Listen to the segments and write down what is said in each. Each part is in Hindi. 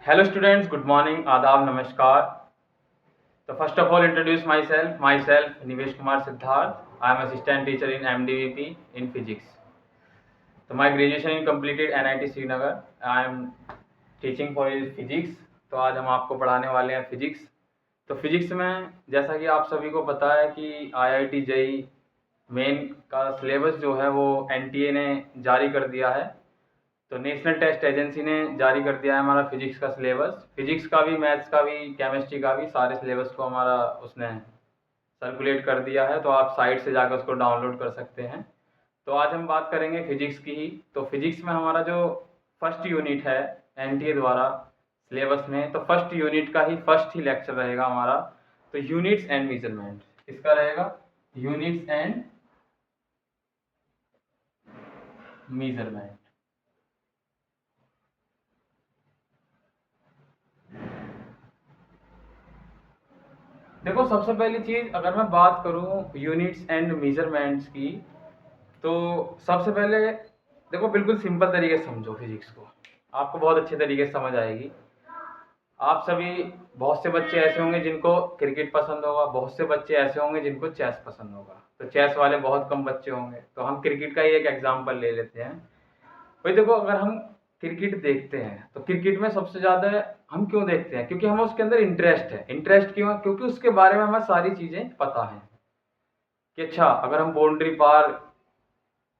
Hello students, good morning, आदाब, नमस्कार. So first of all introduce myself Nivesh Kumar Siddharth. I am assistant teacher in MDVP in physics. So my graduation is completed NIT Srinagar. I am teaching for physics. तो आज हम आपको पढ़ाने वाले हैं फिजिक्स. तो फिजिक्स में जैसा कि आप सभी को पता है कि IIT JEE मेन का सिलेबस जो है वो NTA ने जारी कर दिया है. तो नेशनल टेस्ट एजेंसी ने जारी कर दिया है हमारा फिजिक्स का सिलेबस. फिजिक्स का भी, मैथ्स का भी, केमिस्ट्री का भी, सारे सिलेबस को हमारा उसने सर्कुलेट कर दिया है. तो आप साइट से जाकर उसको डाउनलोड कर सकते हैं. तो आज हम बात करेंगे फिजिक्स की ही. तो फिजिक्स में हमारा जो फर्स्ट यूनिट है NTA द्वारा सिलेबस में, तो फर्स्ट यूनिट का ही फर्स्ट ही लेक्चर रहेगा हमारा. तो यूनिट्स एंड मेजरमेंट इसका रहेगा, यूनिट्स एंड मेजरमेंट. देखो, सबसे पहली चीज़ अगर मैं बात करूँ यूनिट्स एंड मेजरमेंट्स की, तो सबसे पहले देखो बिल्कुल सिंपल तरीके से समझो फिजिक्स को, आपको बहुत अच्छे तरीके से समझ आएगी. आप सभी, बहुत से बच्चे ऐसे होंगे जिनको क्रिकेट पसंद होगा, बहुत से बच्चे ऐसे होंगे जिनको चेस पसंद होगा. तो चेस वाले बहुत कम बच्चे होंगे. तो हम क्रिकेट का ही एक एग्जाम्पल ले लेते हैं. भाई देखो, अगर हम क्रिकेट देखते हैं तो क्रिकेट में सबसे ज़्यादा हम क्यों देखते हैं? क्योंकि हमें उसके अंदर इंटरेस्ट है. इंटरेस्ट क्यों है? क्योंकि उसके बारे में हमें सारी चीज़ें पता हैं कि अच्छा, अगर हम बाउंड्री पार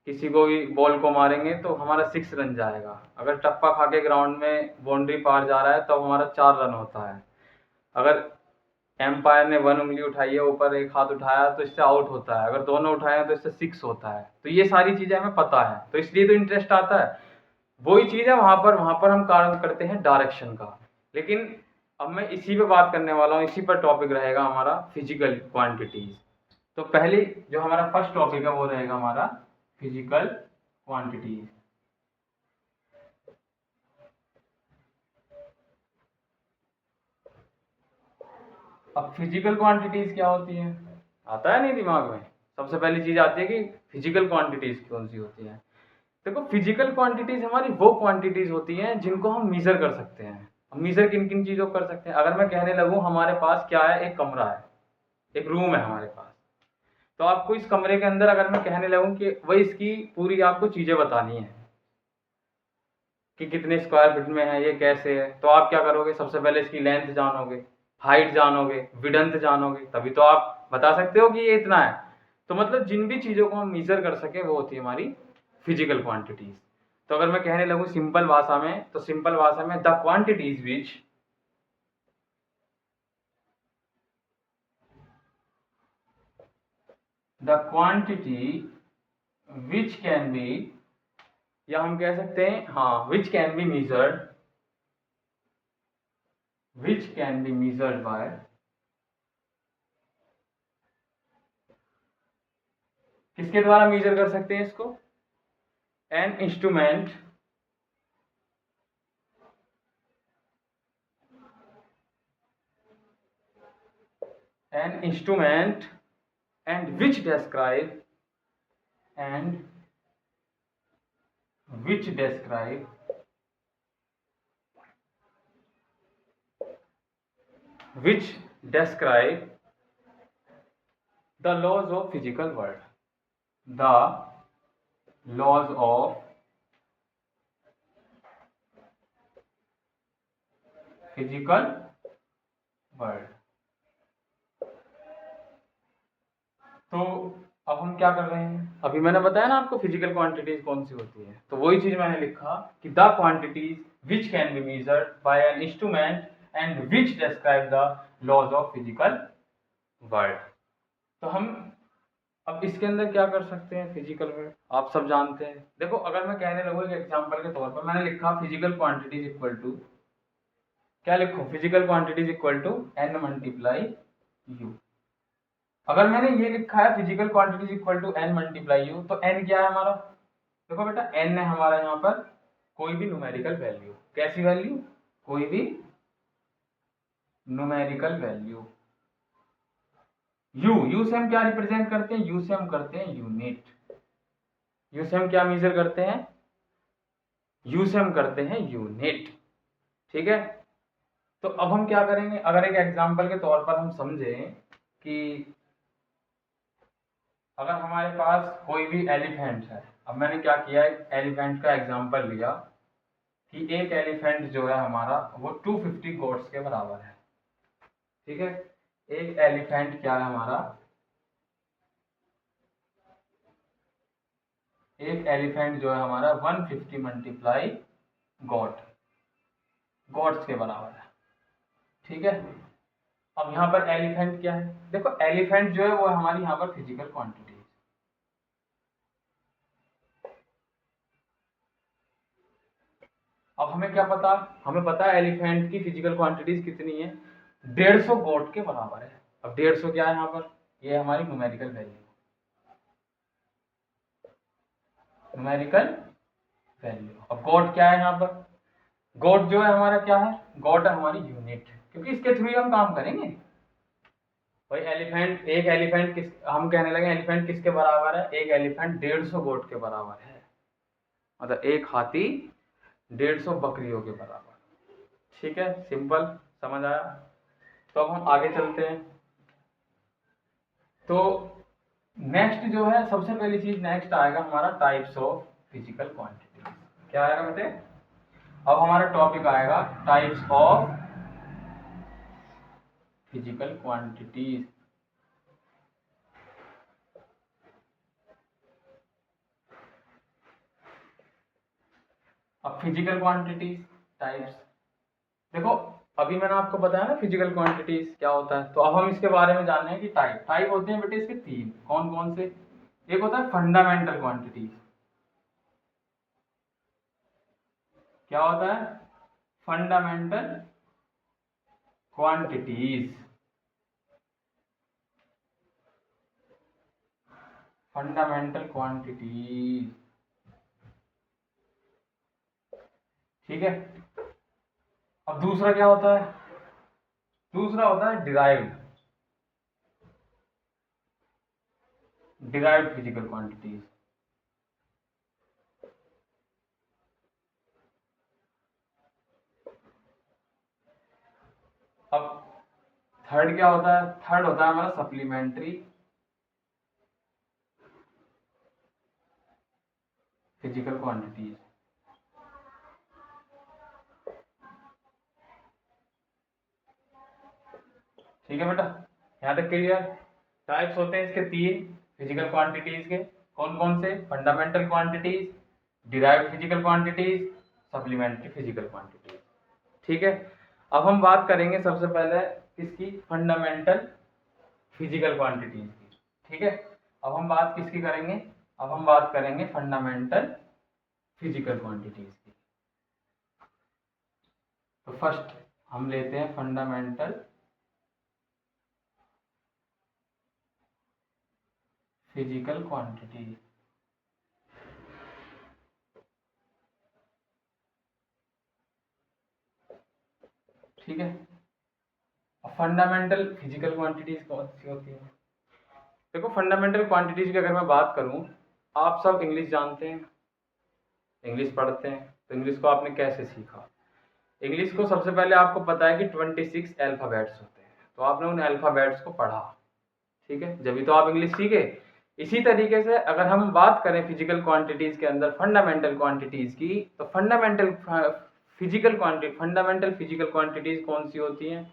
किसी को भी बॉल को मारेंगे तो हमारा 6 रन जाएगा. अगर टप्पा खा के ग्राउंड में बाउंड्री पार जा रहा है तो हमारा 4 रन होता है. अगर एम्पायर ने 1 उंगली उठाई है, ऊपर एक हाथ उठाया, तो इससे आउट होता है. अगर दोनों उठाए हैं तो इससे 6 होता है. तो ये सारी चीज़ें हमें पता है, तो इसलिए तो इंटरेस्ट आता है. वही चीज़ है वहाँ पर हम कारण करते हैं डायरेक्शन का. लेकिन अब मैं इसी पे बात करने वाला हूँ, इसी पर टॉपिक रहेगा हमारा फिजिकल क्वांटिटीज. तो पहले जो हमारा फर्स्ट टॉपिक है वो रहेगा हमारा फिजिकल क्वांटिटीज. अब फिजिकल क्वांटिटीज क्या होती है, आता है नहीं दिमाग में? सबसे पहली चीज आती है कि फिजिकल क्वांटिटीज कौन सी होती है. देखो, फिजिकल क्वांटिटीज हमारी वो क्वांटिटीज होती हैं जिनको हम मीजर कर सकते हैं. हम मीजर किन किन चीज़ों को कर सकते हैं? अगर मैं कहने लगूँ हमारे पास क्या है, एक कमरा है, एक रूम है हमारे पास. तो आपको इस कमरे के अंदर अगर मैं कहने लगूँ कि वही इसकी पूरी आपको चीज़ें बतानी है कि कितने स्क्वायर फीट में है, ये कैसे है, तो आप क्या करोगे? सबसे पहले इसकी लेंथ जानोगे, हाइट जानोगे, विड्थ जानोगे, तभी तो आप बता सकते हो कि ये इतना है. तो मतलब जिन भी चीज़ों को हम मीजर कर सके वो होती है हमारी फिजिकल क्वांटिटीज. तो अगर मैं कहने लगूँ सिंपल भाषा में, तो सिंपल भाषा में the quantities which can be, या हम कह सकते हैं हाँ, which can be measured, by, किसके द्वारा मेजर कर सकते हैं इसको? An instrument and which describe the laws of physical world, the laws of physical world. तो अब हम क्या कर रहे हैं? अभी मैंने बताया ना आपको फिजिकल क्वांटिटीज कौन सी होती है. तो वही चीज मैंने लिखा कि the quantities which can be measured by an instrument and which describe the laws of physical world. तो हम अब इसके अंदर क्या कर सकते हैं? फिजिकल वर्ल्ड आप सब जानते हैं. देखो, अगर मैं कहने लगूँ एक एग्जांपल के तौर पर, मैंने लिखा फिजिकल क्वांटिटीज इक्वल टू, क्या लिखूं? Physical quantities equal to n multiply u. अगर मैंने ये लिखा है physical quantities equal to n multiply u, तो n क्या है हमारा? देखो बेटा, n है हमारा यहाँ पर कोई भी न्यूमेरिकल वैल्यू. कैसी वैल्यू? कोई भी न्यूमेरिकल वैल्यू. u से हम क्या रिप्रेजेंट करते हैं? u से हम करते हैं यूनिट. u से हम क्या मेजर करते हैं? u से हम करते हैं यूनिट. ठीक है. तो अब हम क्या करेंगे, अगर एक एग्जाम्पल के तौर पर हम समझें कि अगर हमारे पास कोई भी एलिफेंट है, अब मैंने क्या किया, एक एलिफेंट का एग्जाम्पल लिया कि एक एलिफेंट जो है हमारा वो 250 गोट्स के बराबर है। ठीक है, एक एलिफेंट क्या है हमारा, एक एलिफेंट जो है हमारा 150 मल्टीप्लाई गोट्स के बराबर है। ठीक है, अब यहाँ पर एलिफेंट क्या है, देखो एलिफेंट जो है वो हमारी यहाँ पर फिजिकल क्वांटिटी है। अब हमें क्या पता, हमें पता है एलिफेंट की फिजिकल क्वांटिटीज कितनी है, 150 गोट के बराबर है। अब 150 क्या है यहाँ पर, ये हमारी न्यूमेरिकल वैल्यू, न्यूमेरिकल वैल्यू। अब गोट क्या है यहाँ पर, गोट जो है हमारा क्या है, गोट है हमारी यूनिट, क्योंकि इसके थ्रू ही हम काम करेंगे भाई। एलिफेंट, एक एलिफेंट किस, हम कहने लगे एलिफेंट किसके बराबर है, एक एलिफेंट 150 गोट के बराबर है, मतलब एक हाथी 150 बकरियों के बराबर। ठीक है, सिंपल, समझ आया। तो अब हम आगे चलते हैं। तो नेक्स्ट जो है, सबसे पहली चीज नेक्स्ट आएगा हमारा टाइप्स ऑफ फिजिकल क्वांटिटी। क्या आएगा बेटे, अब हमारा टॉपिक आएगा टाइप्स ऑफ फिजिकल क्वांटिटीज। अब फिजिकल क्वांटिटीज टाइप्स, देखो अभी मैंने आपको बताया ना फिजिकल क्वांटिटीज क्या होता है, तो अब हम इसके बारे में जानना है कि टाइप टाइप होते हैं बेटे इसके तीन, कौन कौन से। एक होता है फंडामेंटल क्वांटिटीज, क्या होता है, फंडामेंटल क्वांटिटीज, फंडामेंटल क्वांटिटीज। ठीक है, अब दूसरा क्या होता है, दूसरा होता है डिराइव्ड, डिराइव्ड फिजिकल क्वांटिटीज। अब थर्ड क्या होता है, थर्ड होता है हमारा सप्लीमेंट्री फिजिकल क्वांटिटीज। ठीक है बेटा, यहाँ तक क्लियर। टाइप्स होते हैं इसके तीन फिजिकल क्वांटिटीज के, कौन कौन से, fundamental quantities, derived physical quantities, supplementary physical quantities. ठीक है, अब हम बात करेंगे सबसे पहले किसकी, फंडामेंटल फिजिकल क्वांटिटीज की। ठीक है, अब हम बात किसकी करेंगे, अब हम बात करेंगे फंडामेंटल फिजिकल क्वांटिटीज की। तो फर्स्ट हम लेते हैं फंडामेंटल फिजिकल क्वांटिटी। ठीक है, फंडामेंटल फिजिकल क्वांटिटीज कौन सी होती है, देखो फंडामेंटल क्वांटिटीज की अगर मैं बात करूं, आप सब इंग्लिश जानते हैं, इंग्लिश पढ़ते हैं, तो इंग्लिश को आपने कैसे सीखा, इंग्लिश को सबसे पहले आपको पता है कि 26 अल्फाबेट्स होते हैं, तो आपने उन अल्फाबेट्स को पढ़ा। ठीक है, जब तो आप इंग्लिश सीखे। इसी तरीके से अगर हम बात करें फिजिकल क्वांटिटीज के अंदर फंडामेंटल क्वांटिटीज की, तो फंडामेंटल फिजिकल क्वांटिटीज कौन सी होती हैं,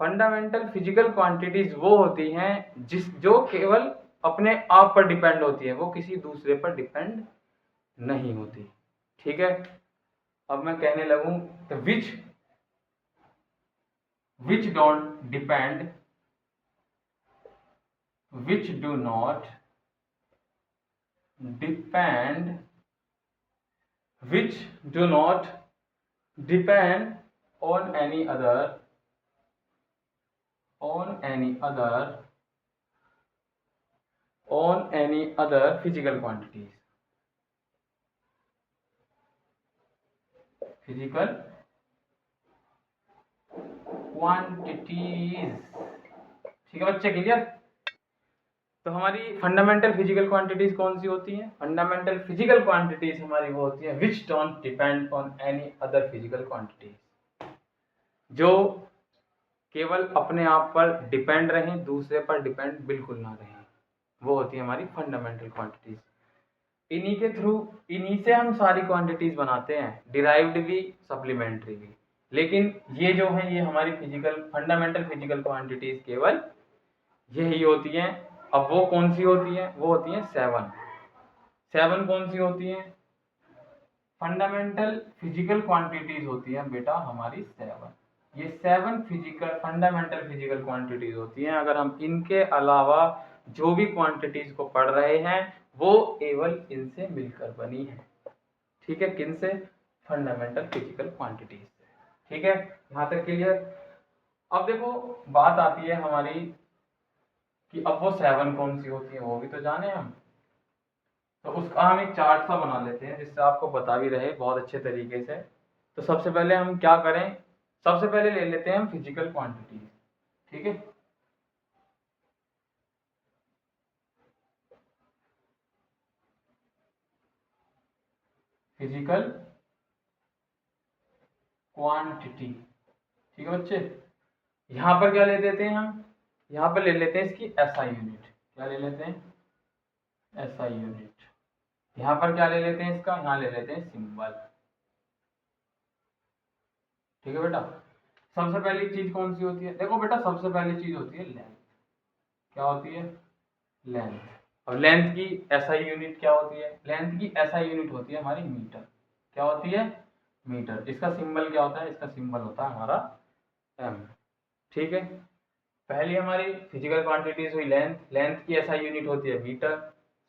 फंडामेंटल फिजिकल क्वांटिटीज वो होती हैं जो केवल अपने आप पर डिपेंड होती है, वो किसी दूसरे पर डिपेंड नहीं होती। ठीक है, अब मैं कहने लगूं तो which don't depend, which do not depend, which do not depend on any other, on any other, on any other physical quantities, physical quantities। ठीक है बच्चे, क्लियर। तो हमारी फंडामेंटल फिजिकल क्वांटिटीज कौन सी होती हैं, फंडामेंटल फिजिकल क्वांटिटीज हमारी वो होती है which don't depend on any other physical quantities. जो केवल अपने आप पर डिपेंड रहें, दूसरे पर डिपेंड बिल्कुल ना रहें, वो होती है हमारी फंडामेंटल क्वांटिटीज। इन्हीं के थ्रू, इन्हीं से हम सारी क्वांटिटीज बनाते हैं, डिराइव्ड भी, सप्लीमेंट्री भी। लेकिन ये जो है ये हमारी फिजिकल फंडामेंटल फिजिकल क्वांटिटीज केवल यही होती हैं। अब वो कौन सी होती हैं? वो होती हैं 7। 7 कौन सी होती हैं? फंडामेंटल फिजिकल क्वांटिटीज होती हैं बेटा हमारी 7। ये 7 फिजिकल फंडामेंटल फिजिकल क्वांटिटीज होती हैं। अगर हम इनके अलावा जो भी क्वांटिटीज को पढ़ रहे हैं वो केवल इनसे मिलकर बनी है। ठीक है, किन से? फंडामेंटल फिजिकल क्वांटिटीज से। ठीक है, यहाँ तक क्लियर? अब देखो बात आती है हमारी कि अब वो 7 कौन सी होती है, वो भी तो जाने हम। तो उसका हम एक चार्ट सा बना लेते हैं जिससे आपको बता भी रहे बहुत अच्छे तरीके से। तो सबसे पहले हम क्या करें, सबसे पहले ले लेते हैं हम फिजिकल क्वांटिटीज। ठीक है, फिजिकल क्वांटिटी। ठीक है बच्चे, यहाँ पर क्या ले लेते हैं हम? यहाँ पर ले लेते हैं इसकी एसआई यूनिट। क्या ले लेते हैं? SI unit. यहाँ पर क्या ले लेते हैं इसका? यहाँ ले लेते हैं सिंबल। ठीक है बेटा, सबसे पहली चीज कौन सी होती है? देखो बेटा सबसे पहली चीज होती है लेंथ। क्या होती है? लेंथ। और लेंथ की एसआई यूनिट क्या होती है? लेंथ की एसआई यूनिट होती है हमारी मीटर। क्या होती है? मीटर। इसका सिंबल क्या होता है? इसका सिंबल होता है हमारा एम। ठीक है, पहली हमारी फिजिकल क्वांटिटीज हुई लेंथ। लेंथ की एसआई यूनिट होती है मीटर।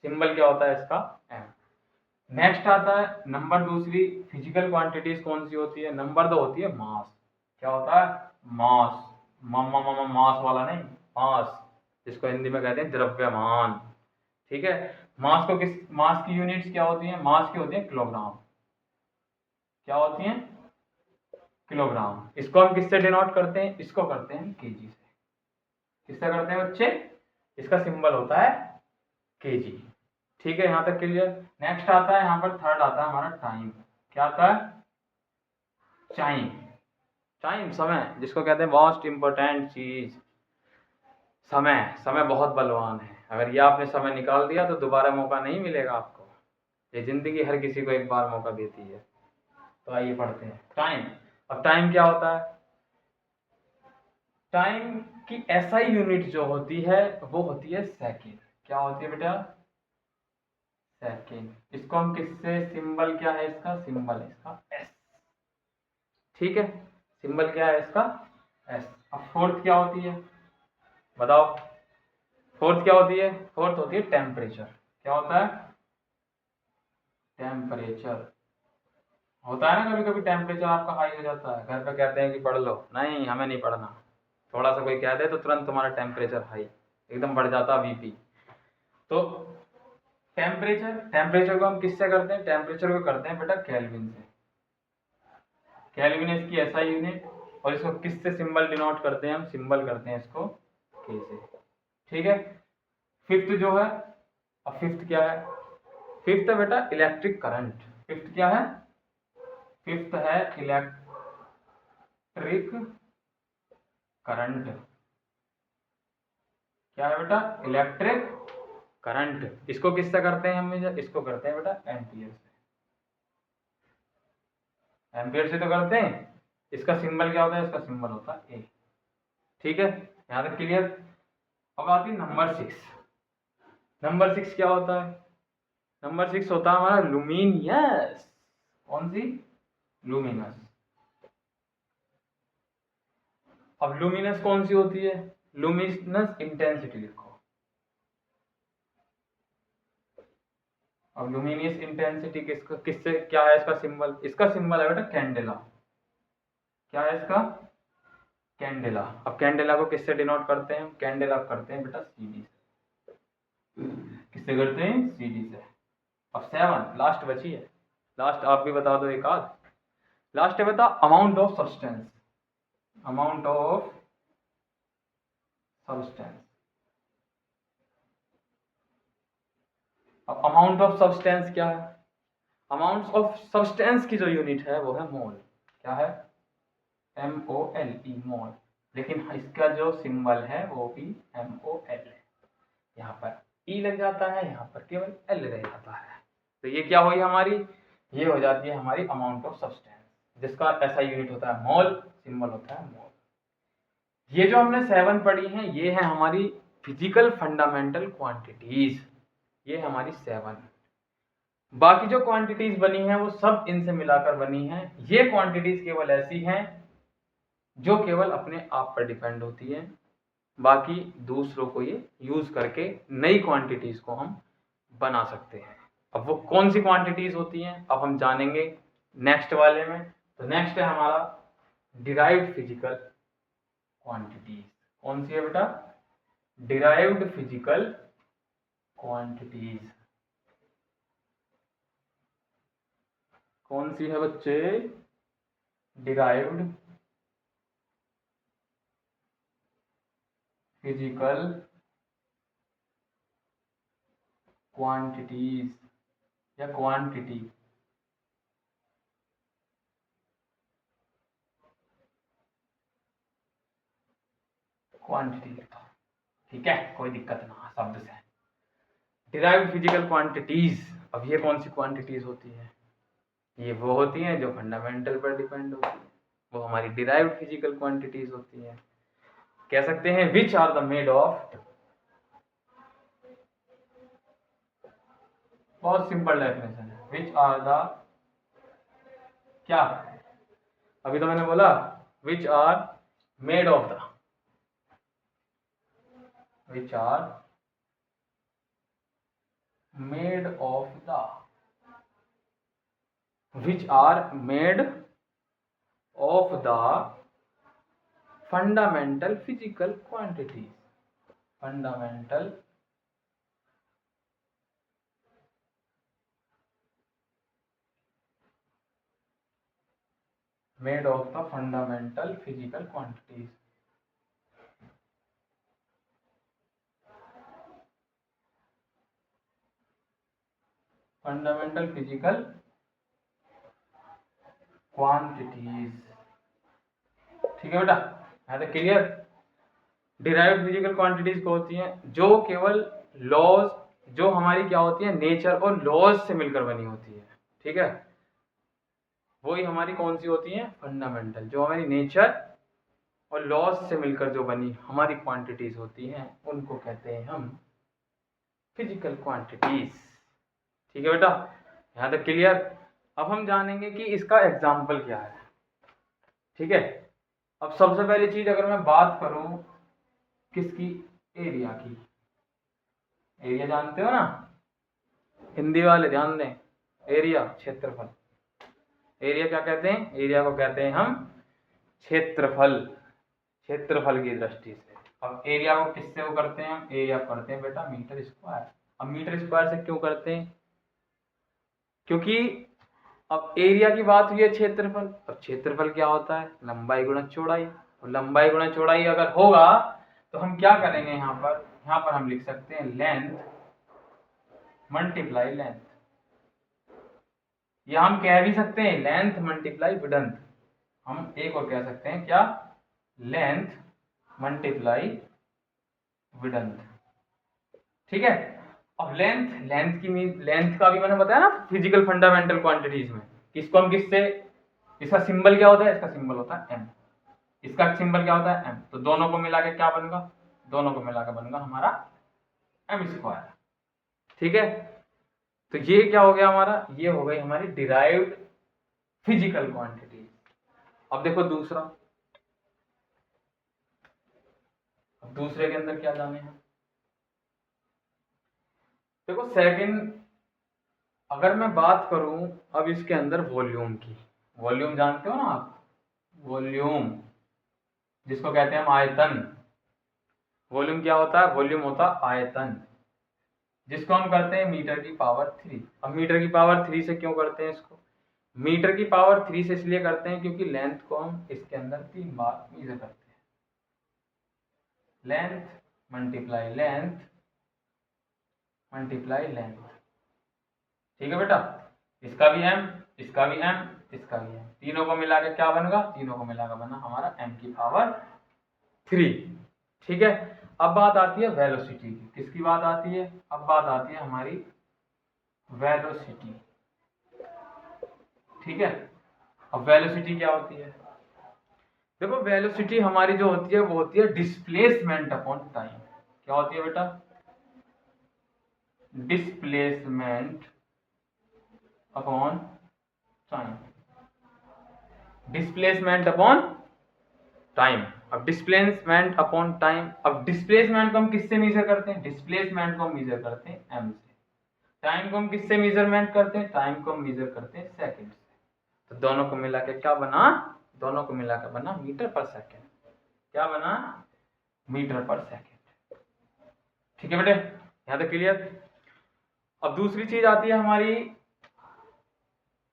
सिंबल क्या होता है इसका? एम। नेक्स्ट आता है नंबर दूसरी फिजिकल क्वांटिटीज कौन सी होती है? नंबर 2 होती है मास। क्या होता है? मास। मम्मा मम्मा मास वाला नहीं, मास, जिसको हिंदी में कहते हैं द्रव्यमान। ठीक है, मास को किस, मास की यूनिट्स क्या होती हैं? मास की होती है किलोग्राम। क्या होती हैं? किलोग्राम। इसको हम किससे डिनोट करते हैं? इसको करते हैं केजी से। किससे करते हैं बच्चे? इसका सिंबल होता है केजी। ठीक है, यहां तक क्लियर? नेक्स्ट आता है यहाँ पर थर्ड आता है हमारा टाइम। क्या आता है? टाइम। टाइम, समय, जिसको कहते हैं मोस्ट इंपोर्टेंट चीज। समय, समय बहुत बलवान है। अगर ये आपने समय निकाल दिया तो दोबारा मौका नहीं मिलेगा आपको। ये जिंदगी हर किसी को एक बार मौका देती है। तो आइए पढ़ते हैं टाइम। अब टाइम क्या होता है? टाइम की एसआई यूनिट जो होती है वो होती है सेकेंड। क्या होती है बेटा? सेकेंड। इसको हम किससे, सिंबल क्या है इसका? सिंबल है इसका एस। ठीक है, सिंबल क्या है इसका? एस। अब फोर्थ क्या होती है बताओ? फोर्थ क्या होती है? फोर्थ होती है टेम्परेचर। क्या होता है? टेम्परेचर। होता है ना कभी कभी टेम्परेचर आपका हाई हो जाता है, घर पे कहते हैं कि पढ़ लो, नहीं हमें नहीं पढ़ना। थोड़ा सा कोई कह दे तो तुरंत तुम्हारा टेम्परेचर हाई, एकदम बढ़ जाता है बीपी। तो टेम्परेचर, टेम्परेचर को हम किससे करते हैं? टेम्परेचर को करते हैं बेटा केल्विन से। केल्विन इसकी एसआई यूनिट। और इसको किससे सिंबल डिनोट करते हैं? हम सिंबल करते हैं इसको के से। ठीक है, फिफ्थ जो है, अब फिफ्थ क्या है? फिफ्थ है बेटा इलेक्ट्रिक करंट। फिफ्थ क्या है? फिफ्थ है इलेक्ट्रिक करंट। क्या है बेटा? Electric current. इसको किससे करते हैं हम? इसको करते हैं बेटा एम्पियर से। एम्पियर से तो करते हैं। इसका सिंबल क्या होता है? इसका सिंबल होता है ए। ठीक है, यहां तक क्लियर? अब आती है नंबर 6। नंबर 6 क्या होता है? नंबर 6 होता है हमारा लुमिनियस। कौन सी? लुमिनस। अब लुमिनस कौन सी होती है? लुमिनस इंटेंसिटी लिखो। अब लुमिनियस इंटेंसिटी किसका, किससे, क्या है इसका सिंबल? इसका सिंबल है बेटा कैंडेला। क्या है इसका? कैंडेला। अब कैंडेला को किससे डिनोट करते हैं? कैंडेला करते हैं बेटा सीडी से। किससे करते हैं? सीडी से। अब 7 लास्ट बची है। लास्ट आप भी बता दो एक आध। लास्ट है बता amount of substance. Amount of substance. अब अमाउंट ऑफ सब्सटेंस क्या है? अमाउंट ऑफ सब्सटेंस की जो यूनिट है वो है मोल। क्या है? MOLE मोल, लेकिन इसका जो सिंबल है वो भी MOL है। यहाँ पर E लग जाता है, यहाँ पर केवल L रह जाता है। तो ये क्या हुई हमारी, ये हो जाती है हमारी अमाउंट ऑफ सब्सटेंस, जिसका ऐसा यूनिट होता है मोल, सिंबल होता है मोल। ये जो हमने 7 पढ़ी हैं, ये है हमारी फिजिकल फंडामेंटल क्वांटिटीज, ये हमारी 7। बाकी जो क्वांटिटीज बनी हैं वो सब इनसे मिलाकर बनी हैं। ये क्वांटिटीज केवल ऐसी हैं जो केवल अपने आप पर डिपेंड होती है, बाकी दूसरों को ये यूज करके नई क्वांटिटीज को हम बना सकते हैं। अब वो कौन सी क्वांटिटीज होती हैं अब हम जानेंगे नेक्स्ट वाले में। तो नेक्स्ट है हमारा डिराइव्ड फिजिकल क्वांटिटीज। कौन सी है बेटा, डिराइव्ड फिजिकल क्वांटिटीज। कौन सी है बच्चे, डिराइव्ड फिजिकल क्वांटिटीज या क्वांटिटी। क्वांटिटी लिखा, ठीक है, कोई दिक्कत ना शब्द से। डिराइव्ड फिजिकल क्वांटिटीज, अब ये कौन सी क्वांटिटीज होती है, ये वो होती हैं जो फंडामेंटल पर डिपेंड होती है, वो हमारी डिराइव्ड फिजिकल क्वांटिटीज होती हैं। कह सकते हैं which are the made of, बहुत सिंपल डेफिनेशन है, विच आर द क्या, अभी तो मैंने बोला which are made of the, which are made of the, which are made of the fundamental physical quantities, fundamental made of the fundamental physical quantities। Fundamental physical quantities, ठीक है बेटा, है तो क्लियर। डिराइव्ड फिजिकल क्वांटिटीज को होती हैं जो केवल लॉज, जो हमारी क्या होती है नेचर और लॉज से मिलकर बनी होती है, ठीक है, वही हमारी कौन सी होती है, फंडामेंटल, जो हमारी नेचर और लॉज से मिलकर जो बनी हमारी क्वांटिटीज होती हैं उनको कहते हैं हम फिजिकल क्वांटिटीज, ठीक है बेटा, यहाँ तक क्लियर। अब हम जानेंगे कि इसका एग्जाम्पल क्या है, ठीक है। अब सबसे पहली चीज अगर मैं बात करूं किसकी, एरिया की, एरिया जानते हो ना, हिंदी वाले ध्यान दें, एरिया क्षेत्रफल, एरिया क्या कहते हैं, एरिया को कहते हैं हम क्षेत्रफल, क्षेत्रफल की दृष्टि से। अब एरिया को किससे वो करते हैं, हम एरिया करते हैं बेटा मीटर स्क्वायर। अब मीटर स्क्वायर से क्यों करते हैं, क्योंकि अब एरिया की बात हुई है क्षेत्रफल, अब क्षेत्रफल क्या होता है, लंबाई गुणा चौड़ाई, और लंबाई गुणा चौड़ाई अगर होगा तो हम क्या करेंगे, यहाँ पर हम लिख सकते हैं लेंथ मल्टीप्लाई लेंथ, या हम कह भी सकते हैं लेंथ मल्टीप्लाई विड्थ, हम एक और कह सकते हैं क्या, लेंथ मल्टीप्लाई विड्थ, ठीक है। अब लेंथ का भी मैंने बताया ना फिजिकल फंडामेंटल क्वांटिटीज में, इसको हम किससे, इसका सिंबल क्या होता है, इसका सिंबल होता है m, इसका सिंबल क्या होता है m, तो दोनों को मिला के क्या बनेगा, दोनों को मिलाकर बनेगा हमारा m स्क्वायर, ठीक है। तो ये क्या हो गया हमारा, ये हो गई हमारी डिराइव्ड फिजिकल क्वांटिटी। अब देखो दूसरा, अब दूसरे के अंदर क्या जाने हैं, देखो सेकंड, अगर मैं बात करूं अब इसके अंदर वॉल्यूम की, वॉल्यूम जानते हो ना आप, वॉल्यूम जिसको कहते हैं हम आयतन, वॉल्यूम क्या होता है, वॉल्यूम होता है आयतन, जिसको हम करते हैं मीटर की पावर 3। अब मीटर की पावर 3 से क्यों करते हैं इसको, मीटर की पावर 3 से इसलिए करते हैं क्योंकि लेंथ को हम इसके अंदर 3 बार मेजर करते हैं, length multiply length multiply length, ठीक है बेटा, इसका भी m, इसका भी m, इसका भी m, तीनों को मिला के क्या बनेगा, तीनों को मिला के बना हमारा m⁻3। ठीक है। अब बात आती है वेलोसिटी की। किसकी बात आती है, अब बात आती है हमारी वेलोसिटी। ठीक है। अब वेलोसिटी क्या होती है, देखो वेलोसिटी हमारी जो होती है वो होती है डिस्प्लेसमेंट अपॉन टाइम। क्या होती है बेटा, displacement upon time. Displacement upon time. अब डिस्प्लेसमेंट अपॉन टाइम, अब डिस्प्लेसमेंट को हम किससे मेजर करते हैं, डिस्प्लेसमेंट को हम मेजर करते हैं एम से। टाइम को हम किससे मेजरमेंट करते हैं, टाइम को हम मेजर करते हैं सेकंड से। तो दोनों को मिला के क्या बना, दोनों को मिला के बना मीटर पर सेकंड। क्या बना, मीटर पर सेकंड। ठीक है बेटे, यहां तक क्लियर। अब दूसरी चीज आती है हमारी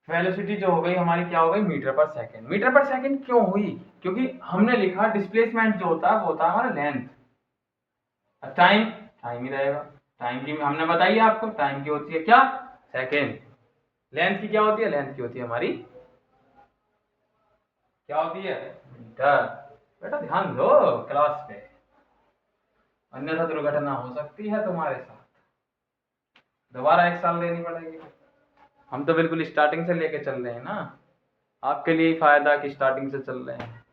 वेलोसिटी, जो हो गई हमारी क्या हो गई, मीटर पर सेकंड। मीटर पर सेकंड क्यों हुई, क्योंकि हमने लिखा डिस्प्लेसमेंट जो होता है वो होता है हमारा लेंथ। टाइम, टाइम ही रहेगा। टाइम की हमने बताई आपको, टाइम की होती है क्या, सेकंड। लेंथ की क्या होती है, लेंथ की होती है हमारी क्या होती है, मीटर। बेटा ध्यान दो क्लास पे, अन्यथा दुर्घटना हो सकती है तुम्हारे साथ, दोबारा 1 साल देनी पड़ेगी। हम तो बिल्कुल स्टार्टिंग से लेके चल रहे हैं ना, आपके लिए ही फायदा कि स्टार्टिंग से चल रहे हैं,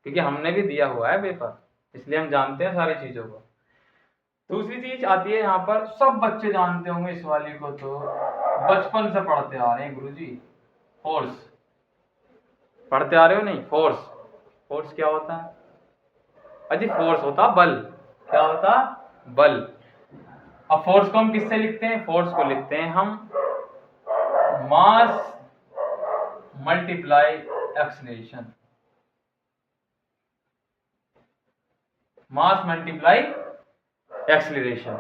क्योंकि हमने भी दिया हुआ है पेपर, इसलिए हम जानते हैं सारी चीजों को। दूसरी चीज आती है यहाँ पर, सब बच्चे जानते होंगे इस वाली को, तो बचपन से पढ़ते आ रहे हैं गुरुजी, फोर्स पढ़ते आ रहे हो नहीं, फोर्स। फोर्स क्या होता है अजी, फोर्स होता बल। क्या होता, बल। अब फोर्स को हम किससे लिखते हैं, फोर्स को लिखते हैं हम मास मल्टीप्लाई एक्सीलरेशन। मास मल्टीप्लाई एक्सीलरेशन।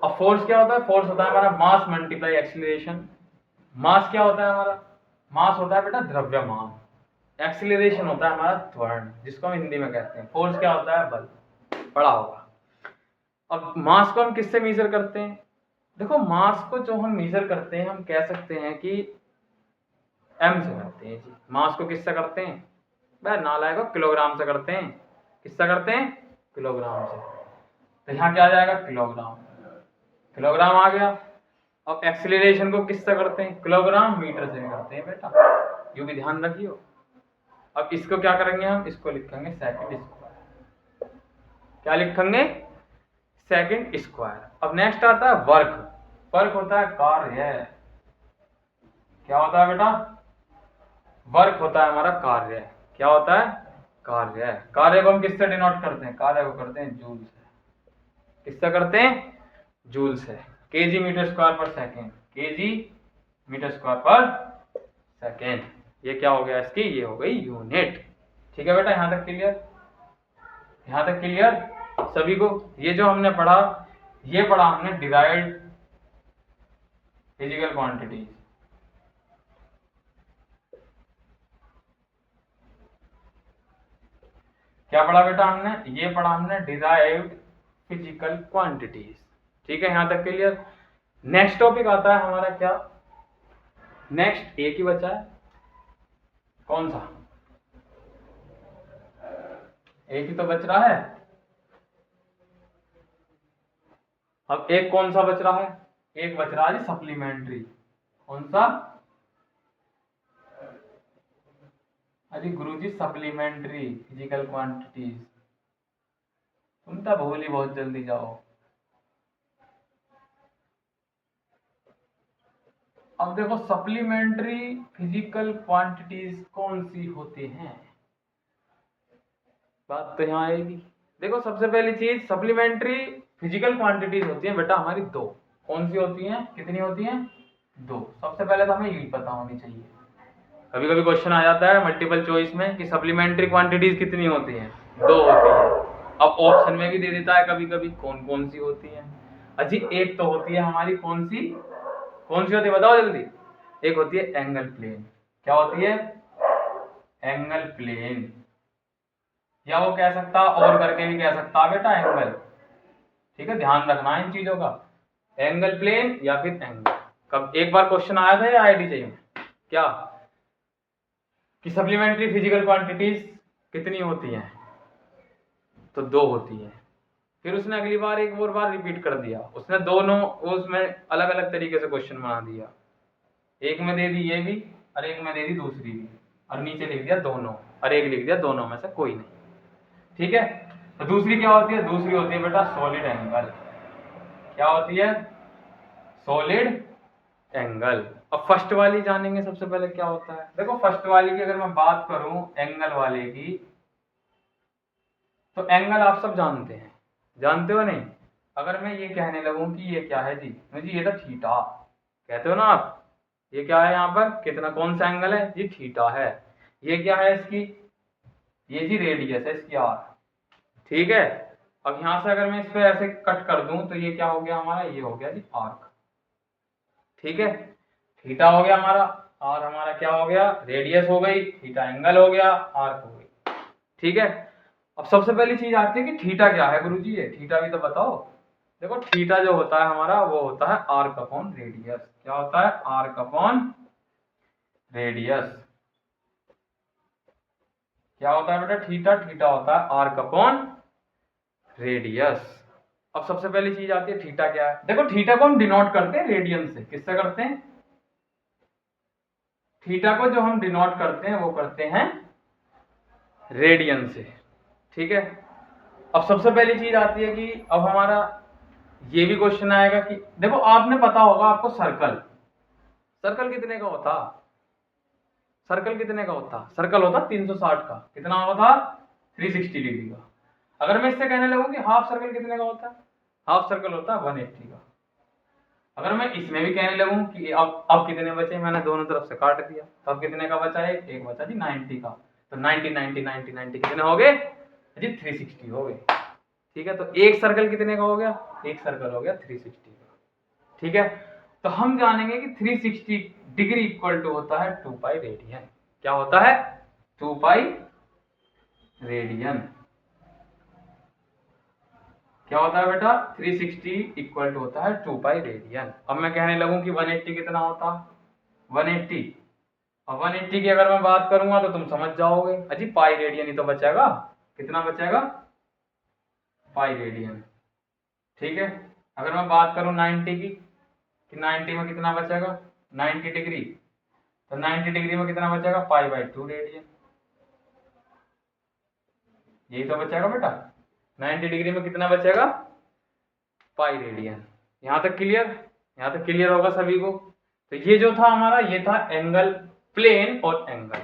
अब फोर्स क्या होता है, फोर्स होता है हमारा मास मल्टीप्लाई एक्सीलरेशन। मास क्या होता है हमारा, मास होता है बेटा द्रव्यमान, एक्सीलरेशन होता है हमारा त्वरण, जिसको हम हिंदी में कहते हैं। फोर्स क्या होता है, बल, पढ़ा होगा। अब मास को हम किससे मेजर करते हैं, देखो मास को जो हम मेजर करते हैं हम कह सकते हैं कि एम से करते हैं जी। मास को किससे करते हैं, भाई नालायक को किलोग्राम से करते हैं। किससे करते हैं, किलोग्राम से। तो यहाँ क्या आ जाएगा, किलोग्राम। किलोग्राम आ गया। अब एक्सीलरेशन को किससे करते हैं, किलोग्राम मीटर से भी करते हैं बेटा, ये भी ध्यान रखियो। अब इसको क्या करेंगे हम, इसको लिखेंगे सेकंड स्क्वायर। क्या लिखेंगे, सेकंड स्क्वायर। अब नेक्स्ट आता है वर्क। वर्क होता है कार्य। क्या होता है बेटा, वर्क होता है हमारा कार्य। क्या होता है, कार्य। कार्य को हम किससे डिनोट करते हैं, कार्य को करते हैं जूल से। किससे करते हैं, जूल से। केजी मीटर स्क्वायर पर सेकेंड, केजी मीटर स्क्वायर पर सेकेंड। ये क्या हो गया इसकी, ये हो गई यूनिट। ठीक है बेटा, यहां तक क्लियर, यहां तक क्लियर सभी को। ये जो हमने पढ़ा, ये पढ़ा हमने डिराइव्ड फिजिकल क्वांटिटीज। क्या पढ़ा बेटा हमने, ये पढ़ा हमने डिराइव्ड फिजिकल क्वांटिटीज। ठीक है, यहां तक क्लियर। नेक्स्ट टॉपिक आता है हमारा क्या, नेक्स्ट एक ही बचा है, कौन सा, एक ही तो बच रहा है। अब एक कौन सा बच रहा है, एक बच रहा है सप्लीमेंट्री। कौन सा, अरे गुरुजी सप्लीमेंट्री फिजिकल क्वांटिटीज। तुम तो भूल ही बहुत जल्दी जाओ। अब देखो सप्लीमेंट्री फिजिकल क्वांटिटीज कौन सी होती हैं, बात तो यहाँ आएगी। देखो सबसे पहली चीज, सप्लीमेंट्री फिजिकल क्वांटिटीज होती हैं बेटा हमारी दो। कौन सी होती हैं, कितनी होती हैं, दो। सबसे पहले तो हमें यही पता होनी चाहिए। कभी कभी क्वेश्चन आ जाता है मल्टीपल चॉइस में कि सप्लीमेंट्री क्वांटिटीज कितनी होती हैं, दो होती है। अब ऑप्शन में भी दे देता है कभी कभी कौन कौन सी होती है। अजी एक तो होती है हमारी कौन सी, कौन सी होती है बताओ जल्दी। एक होती है एंगल प्लेन। क्या होती है, एंगल प्लेन, या वो कह सकता और करके भी कह सकता बेटा एंगल। ठीक है, ध्यान रखना इन चीजों का, एंगल प्लेन या फिर एंगल। कब एक बार क्वेश्चन आया था या आईडी चाहिए क्या, कि सप्लीमेंट्री फिजिकल क्वांटिटीज कितनी होती हैं, तो 2 होती हैं। फिर उसने अगली बार एक और बार रिपीट कर दिया, उसने दोनों उसमें अलग अलग तरीके से क्वेश्चन बना दिया, एक में दे दी ये भी और एक में दे दी दूसरी भी, और नीचे लिख दिया दोनों और एक लिख दिया दोनों में से कोई नहीं। ठीक है, तो दूसरी क्या होती है? दूसरी होती है बेटा सॉलिड एंगल। क्या होती है? Solid angle. अब फर्स्ट वाली जानेंगे सबसे पहले क्या होता है। देखो फर्स्ट वाली की अगर मैं बात करूं एंगल वाले की, तो एंगल आप सब जानते हैं, जानते हो नहीं? अगर मैं ये कहने लगूं कि ये क्या है जी, ये तो थीटा कहते हो ना आप, ये क्या है यहाँ पर, कितना कौन सा एंगल है जी? थीटा है। ये क्या है इसकी? ये जी रेडियस है इसकी आर। ठीक है, अब यहां से अगर मैं इस पे ऐसे कट कर दूं तो ये क्या हो गया हमारा? ये हो गया जी आर्क। ठीक है, थीटा हो गया हमारा, आर हमारा क्या हो गया? रेडियस हो गई, थीटा एंगल हो गया, आर्क हो गई। ठीक है, अब सबसे पहली चीज आती है कि थीटा क्या है गुरुजी? ये थीटा भी तो बताओ। देखो थीटा जो होता है हमारा वो होता है आर्क अपॉन रेडियस। क्या होता है? Arc upon radius. क्या होता है बेटा? थीटा, थीटा होता है आर्क अपॉन रेडियस। अब सबसे पहली चीज आती है थीटा क्या है। देखो थीटा को हम डिनोट करते हैं रेडियन से। किससे करते हैं? थीटा को जो हम डिनोट करते हैं वो करते हैं रेडियन से। ठीक है, अब सबसे पहली चीज आती है कि अब हमारा ये भी क्वेश्चन आएगा कि देखो आपने पता होगा आपको सर्कल, सर्कल कितने का होता? सर्कल कितने का होता? सर्कल होता 360 का। कितना होता? 360 डिग्री का। अगर मैं इससे कहने लगूं कि हाफ सर्कल कितने का होता है? हाफ सर्कल होता है 180 का। अगर मैं इसमें भी कहने लगूं कि अब कितने बचे, मैंने दोनों तरफ से काट दिया, तो अब कितने का बचा? एक बचा जी 90 का। तो 90 90 90 90 कितने हो गए जी? 360 हो गए। ठीक है, तो एक सर्कल कितने का हो गया? एक सर्कल हो गया 360 का। ठीक है, तो हम जानेंगे कि 360 डिग्री इक्वल टू होता है 2 पाई रेडियन। क्या होता है? 2 पाई रेडियन। क्या होता है बेटा? 360 इक्वल टू होता है 2 पाई रेडियन। अब मैं कहने लगूं कि 180 कितना होता? 180, अब 180 की अगर मैं बात करूंगा तो तुम समझ जाओगे, अजी पाई रेडियन ही तो बचेगा। कितना बचेगा? Pi radian. ठीक है, अगर मैं बात करूं 90 की, कि 90 में कितना बचेगा? 90 डिग्री, तो 90 डिग्री में कितना बचेगा? Pi by 2 radian. यही तो बचेगा बेटा, 90 डिग्री में कितना बचेगा? Pi radian. यहां तक क्लियर? यहां तक क्लियर होगा सभी को? तो ये जो था हमारा, ये था एंगल, प्लेन और एंगल।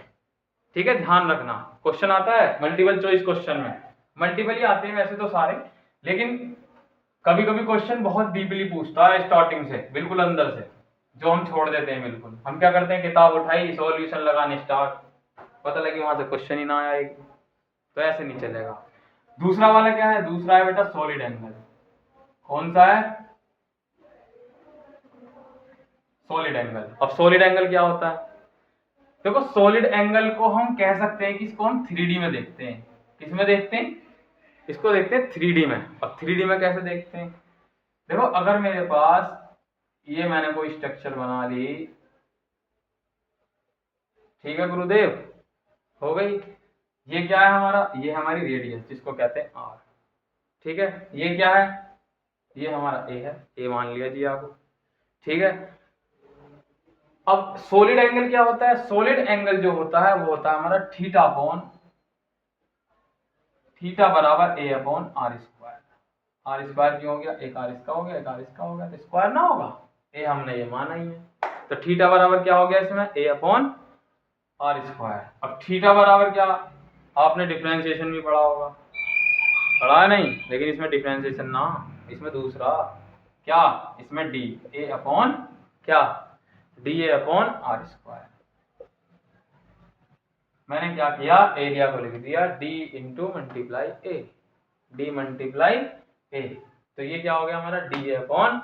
ठीक है, ध्यान रखना क्वेश्चन आता है मल्टीपल चॉइस क्वेश्चन में, मल्टीपल ही आते हैं वैसे तो सारे, लेकिन कभी कभी क्वेश्चन बहुत डीपली पूछता है स्टार्टिंग से, बिल्कुल अंदर से, जो हम छोड़ देते हैं बिल्कुल। हम क्या करते हैं, किताब उठाई, सॉल्यूशन लगाने स्टार्ट, पता लगी वहां से क्वेश्चन ही ना आया एक, तो ऐसे नहीं चलेगा। दूसरा वाला क्या है? दूसरा है बेटा सॉलिड एंगल। कौन सा है? Solid angle. अब सॉलिड एंगल क्या होता है? देखो सॉलिड एंगल को हम कह सकते हैं कि इसको हम 3D में देखते हैं। किस में देखते हैं? इसको देखते हैं 3D में। और 3D में कैसे देखते हैं? देखो अगर मेरे पास ये मैंने कोई स्ट्रक्चर बना ली, ठीक है गुरुदेव, हो गई। ये क्या है हमारा? ये हमारी रेडियस जिसको कहते हैं आर। ठीक है, ये क्या है? ये हमारा ए है, ए मान लिया जी आपको। ठीक है, अब सॉलिड एंगल क्या होता है? सॉलिड एंगल जो होता है वो होता है हमारा थीटा अपॉन, थीटा बराबर a upon are square. R square क्यों हो गया? एक आर इसका हो गया, एक आर इसका हो गया, तो स्क्वायर ना होगा? ए हमने ये माना ही है, तो थीटा बराबर क्या हो गया इसमें? ए अपॉन आर स्क्वायर। अब थीटा बराबर क्या? आपने डिफरेंशिएशन भी पढ़ा होगा, पढ़ा है नहीं? लेकिन इसमें डिफरेंशिएशन ना, इसमें दूसरा क्या, इसमें डी ए अपॉन क्या, D A upon are square. मैंने क्या किया, एरिया को लिख दिया D into multiply A, D multiply A, तो ये क्या हो गया हमारा? D A upon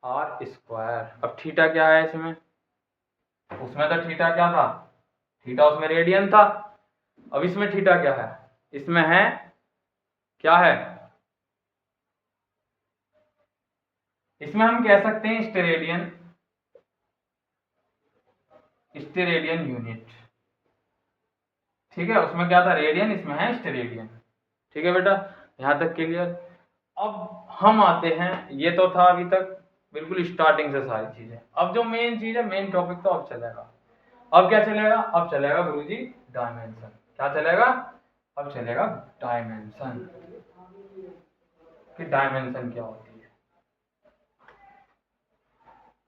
are square. अब थीटा क्या है इसमें? उसमें तो थीटा क्या था? थीटा उसमें रेडियन था। अब इसमें थीटा क्या है? इसमें है क्या है? इसमें हम कह सकते हैं स्टेरेडियन, स्टेरेडियन यूनिट। ठीक है, उसमें क्या था रेडियन, इसमें है स्टेरेडियन। ठीक है बेटा, यहाँ तक क्लियर। अब हम आते हैं, ये तो था अभी तक बिल्कुल स्टार्टिंग से सारी चीजें। अब जो मेन चीज है, मेन टॉपिक तो अब चलेगा। अब क्या चलेगा? अब चलेगा गुरुजी डायमेंशन। क्या चलेगा? अब चलेगा डायमेंशन, कि डायमेंशन क्या होती है।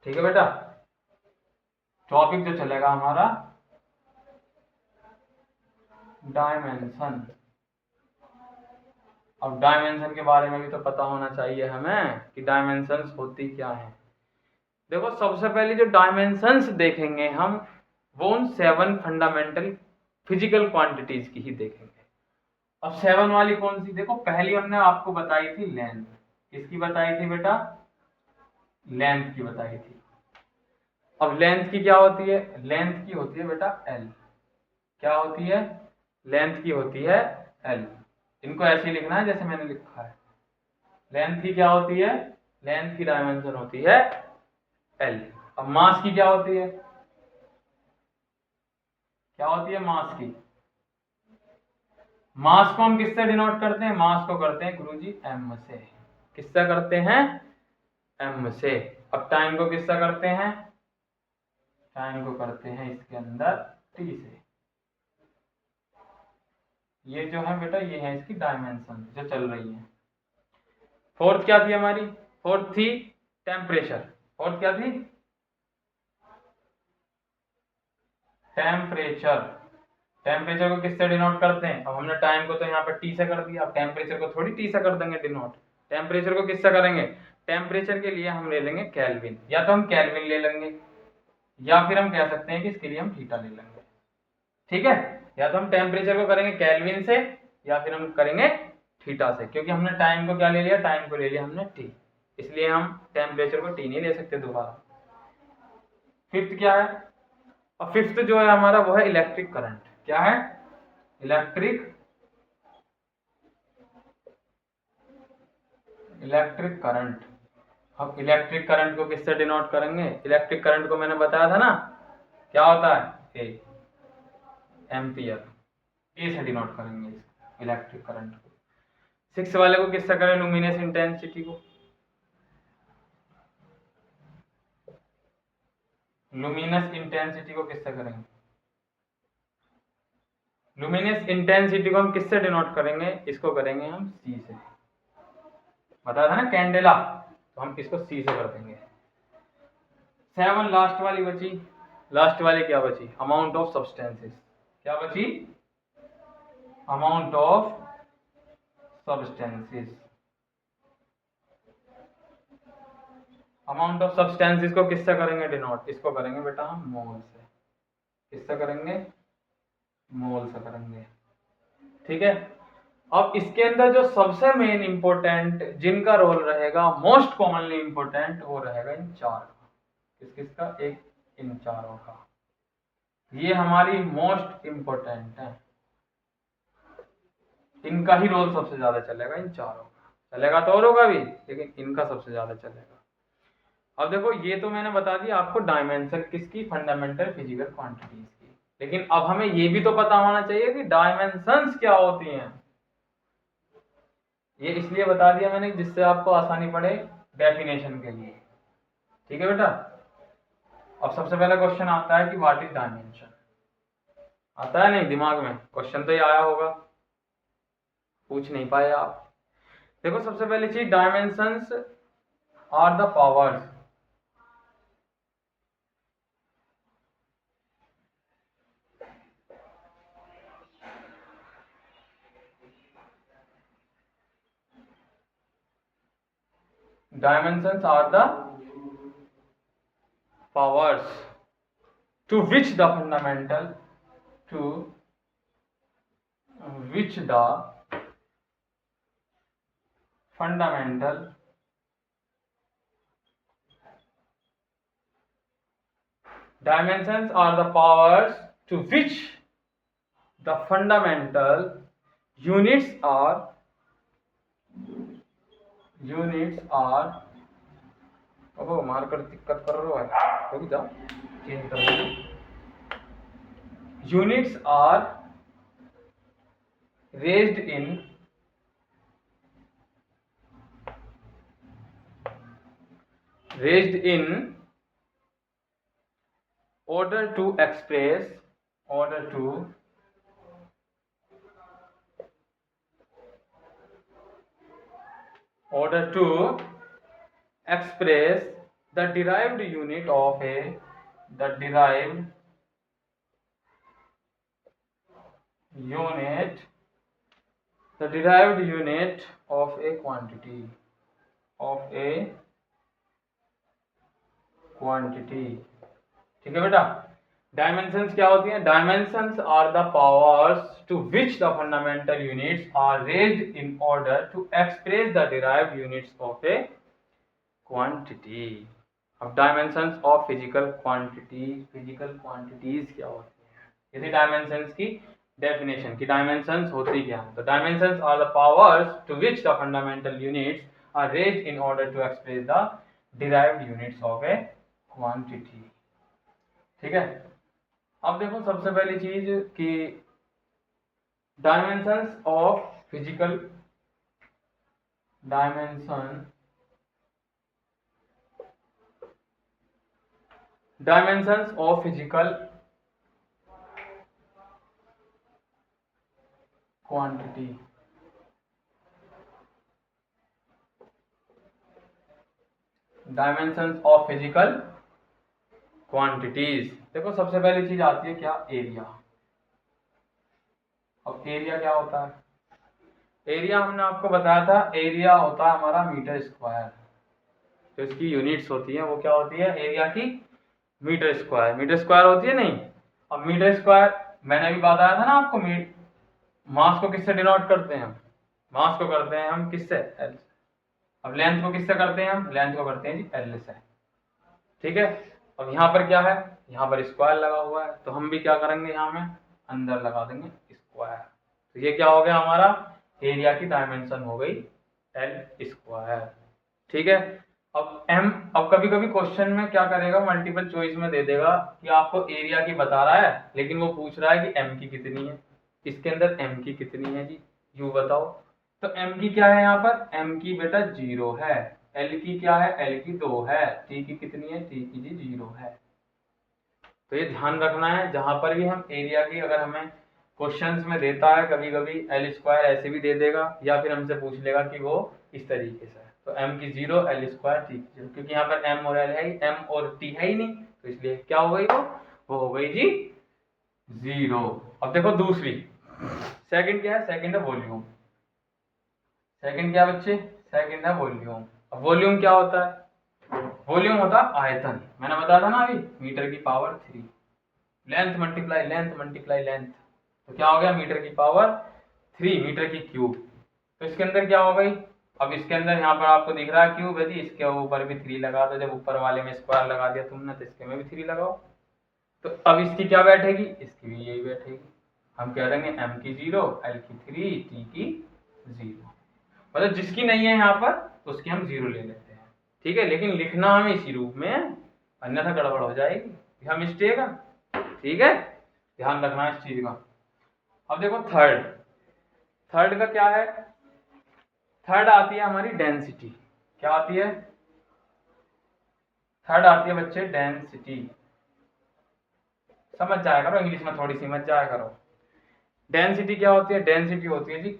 ठीक है बेटा, टॉपिक जो चलेगा हमारा डायमेंशन। अब डायमेंशन के बारे में भी तो पता होना चाहिए हमें कि डायमेंशंस होती क्या है। देखो, सबसे पहले जो डायमेंशंस देखेंगे हम, वो उन 7 फंडामेंटल फिजिकल क्वांटिटीज की ही देखेंगे। अब 7 वाली कौन सी? देखो, पहली हमने आपको बताई थी लेंथ। किसकी बताई थी बेटा? लेंथ की बताई थी। अब लेंथ की क्या होती है? लेंथ की होती है बेटा एल। क्या होती है? लेंथ की होती है एल। इनको ऐसे ही लिखना है जैसे मैंने लिखा है। लेंथ की क्या होती है? लेंथ की डायमेंशन होती है एल। अब मास की क्या होती है? क्या होती है मास की? मास को हम किससे डिनोट करते हैं? मास को करते हैं गुरुजी एम से। किससे करते हैं? एम से। अब टाइम को किससे करते हैं? टाइम को करते हैं इसके अंदर टी से। ये जो है बेटा, ये है इसकी डायमेंशन जो चल रही है। फोर्थ क्या थी हमारी? फोर्थ थी टेम्परेचर। फोर्थ क्या थी? टेम्परेचर। टेम्परेचर को किससे डिनोट करते हैं? अब हमने टाइम को तो यहाँ पर टी से कर दिया, अब टेम्परेचर को थोड़ी टी से कर देंगे डिनोट। टेम्परेचर को किससे करेंगे? टेम्परेचर के लिए हम ले लेंगे केल्विन, या तो हम केल्विन ले लेंगे, या फिर हम कह सकते हैं कि इसके लिए हम थीटा ले लेंगे। ठीक है, या तो हम टेम्परेचर को करेंगे केल्विन से, या फिर हम करेंगे थीटा से, क्योंकि हमने टाइम को क्या ले लिया? टाइम को ले लिया हमने टी, इसलिए हम टेम्परेचर को टी नहीं ले सकते दोबारा। फिफ्थ क्या है? और फिफ्थ जो है हमारा, वो है इलेक्ट्रिक करंट। क्या है? Electric electric current. हम इलेक्ट्रिक करंट को किससे डिनोट करेंगे? इलेक्ट्रिक करंट को मैंने बताया था ना, क्या होता है? ए, एम्पियर। ए से डिनोट करेंगे इस इलेक्ट्रिक करंट को। 6 वाले को किससे करें? लुमिनस इंटेंसिटी को। लुमिनस इंटेंसिटी को किससे करेंगे? लुमिनस इंटेंसिटी को हम किससे डिनोट करेंगे? इसको करेंगे हम सी से। बताया था ना कैंडेला, तो हम इसको सी से कर देंगे। 7 लास्ट वाली बची। लास्ट वाली क्या बची? Amount of substances. क्या बची? Amount of substances. Amount of substances को किससे करेंगे डिनोट? इसको करेंगे बेटा हम मोल से। किससे करेंगे? मोल से करेंगे। ठीक है, अब इसके अंदर जो सबसे मेन इंपॉर्टेंट जिनका रोल रहेगा, मोस्ट कॉमनली इंपॉर्टेंट, वो रहेगा इन चार का। किस किस का? एक इन चारों का। ये हमारी मोस्ट इंपॉर्टेंट है, इनका ही रोल सबसे ज्यादा चलेगा, इन चारों का। चलेगा तो औरों का भी, लेकिन इनका सबसे ज्यादा चलेगा। अब देखो, ये तो मैंने बता दिया आपको डायमेंशन किसकी? फंडामेंटल फिजिकल क्वांटिटीज की। लेकिन अब हमें ये भी तो पता होना चाहिए कि डायमेंशंस क्या होती हैं। ये इसलिए बता दिया मैंने जिससे आपको आसानी पड़े डेफिनेशन के लिए। ठीक है बेटा, अब सबसे पहला क्वेश्चन आता है कि व्हाट इज डायमेंशन। आता है नहीं दिमाग में? क्वेश्चन तो ये आया होगा, पूछ नहीं पाए आप। देखो, सबसे पहली चीज, dimensions are the powers dimensions are the powers to which the fundamental to which the fundamental dimensions are the powers to which the fundamental units are ओहो मार्कर दिक्कत कर रहा है, रुक जाओ चेंज कर दो। Units are raised in order to express the derived unit of a quantity। ठीक है बेटा। डायमेंशंस क्या होती हैं? Dimensions are the powers to which the fundamental units are raised in order to express the derived units of a quantity. अब डायमेंशंस ऑफ फिजिकल क्वांटिटीज क्या होती हैं? यदि डायमेंशंस की डेफिनेशन की डायमेंशंस होती क्या है? तो dimensions are the powers to which the fundamental units are raised in order to express the derived units of a quantity. ठीक है। अब देखो सबसे पहली चीज कि dimensions of physical quantity. Dimensions of physical quantities. देखो सबसे पहली चीज आती है क्या? एरिया। अब एरिया क्या होता है? एरिया हमने आपको बताया था, एरिया होता है हमारा मीटर स्क्वायर। तो इसकी यूनिट्स होती है वो क्या होती है? एरिया की मीटर स्क्वायर होती है नहीं। अब मीटर स्क्वायर मैंने अभी बताया था ना आपको, मास को किससे डिनोट करते हैं? मास को करते हैं हम किससे? एल। अब लेंथ को किससे करते हैं हम? लेंथ को करते हैं जी एल से। ठीक है। अब यहाँ पर क्या है? यहाँ पर स्क्वायर लगा हुआ है, तो हम भी क्या करेंगे? यहाँ में अंदर लगा देंगे स्क्वायर। तो ये क्या हो गया? हमारा एरिया की डायमेंशन हो गई एल स्क्वायर। ठीक है। अब कभी कभी क्वेश्चन में क्या करेगा, मल्टीपल चॉइस में दे देगा कि आपको एरिया की बता रहा है, लेकिन वो पूछ रहा है कि एम की कितनी है। इसके अंदर एम की कितनी है जी, यू बताओ। तो एम की क्या है यहाँ पर? एम की बेटा 0 है। एल की क्या है? एल की 2 है। टी की कितनी है? टी की जी 0 है। तो ये ध्यान रखना है, जहां पर भी हम एरिया की, अगर हमें क्वेश्चंस में देता है कभी कभी एल स्क्वायर ऐसे भी दे देगा, या फिर हमसे पूछ लेगा कि वो इस तरीके से। तो एम की 0, एल स्क्वायर टी की 0, क्योंकि यहाँ पर एम और एल है ही, एम और टी है ही नहीं, तो इसलिए क्या हो गई वो हो गई जी 0। अब देखो दूसरी, सेकंड क्या है? सेकंड है वॉल्यूम। सेकंड क्या है बच्चे? सेकंड है वॉल्यूम। अब वॉल्यूम क्या होता है? वॉल्यूम होता है आयतन। मैंने बताया था ना अभी, मीटर की पावर 3, लेंथ मल्टीप्लाई लेंथ, तो क्या हो गया? मीटर की पावर 3, मीटर की क्यूब। तो इसके अंदर क्या हो गई? अब इसके अंदर यहाँ पर आपको दिख रहा है क्यूब है जी, इसके ऊपर भी 3 लगा दो। जब ऊपर वाले में स्क्वायर लगा दिया तुमने, तो इसके में भी 3 लगाओ। तो अब इसकी क्या बैठेगी? इसकी भी यही बैठेगी। हम कह देंगे एम की 0, एल की 3, टी की 0। मतलब जिसकी नहीं है यहाँ पर उसकी हम 0 ले लेते हैं। ठीक है, लेकिन लिखना हमें इसी रूप में है, अन्यथा गड़बड़ हो जाएगी, यह मिस्टेक है। ठीक है, ध्यान रखना इस चीज का। अब देखो थर्ड का क्या है? थर्ड आती है हमारी डेंसिटी। क्या आती है? थर्ड आती है बच्चे डेंसिटी। समझ जाया करो, इंग्लिश में थोड़ी सी समझ जाया करो। डेंसिटी क्या होती है? डेंसिटी होती है जी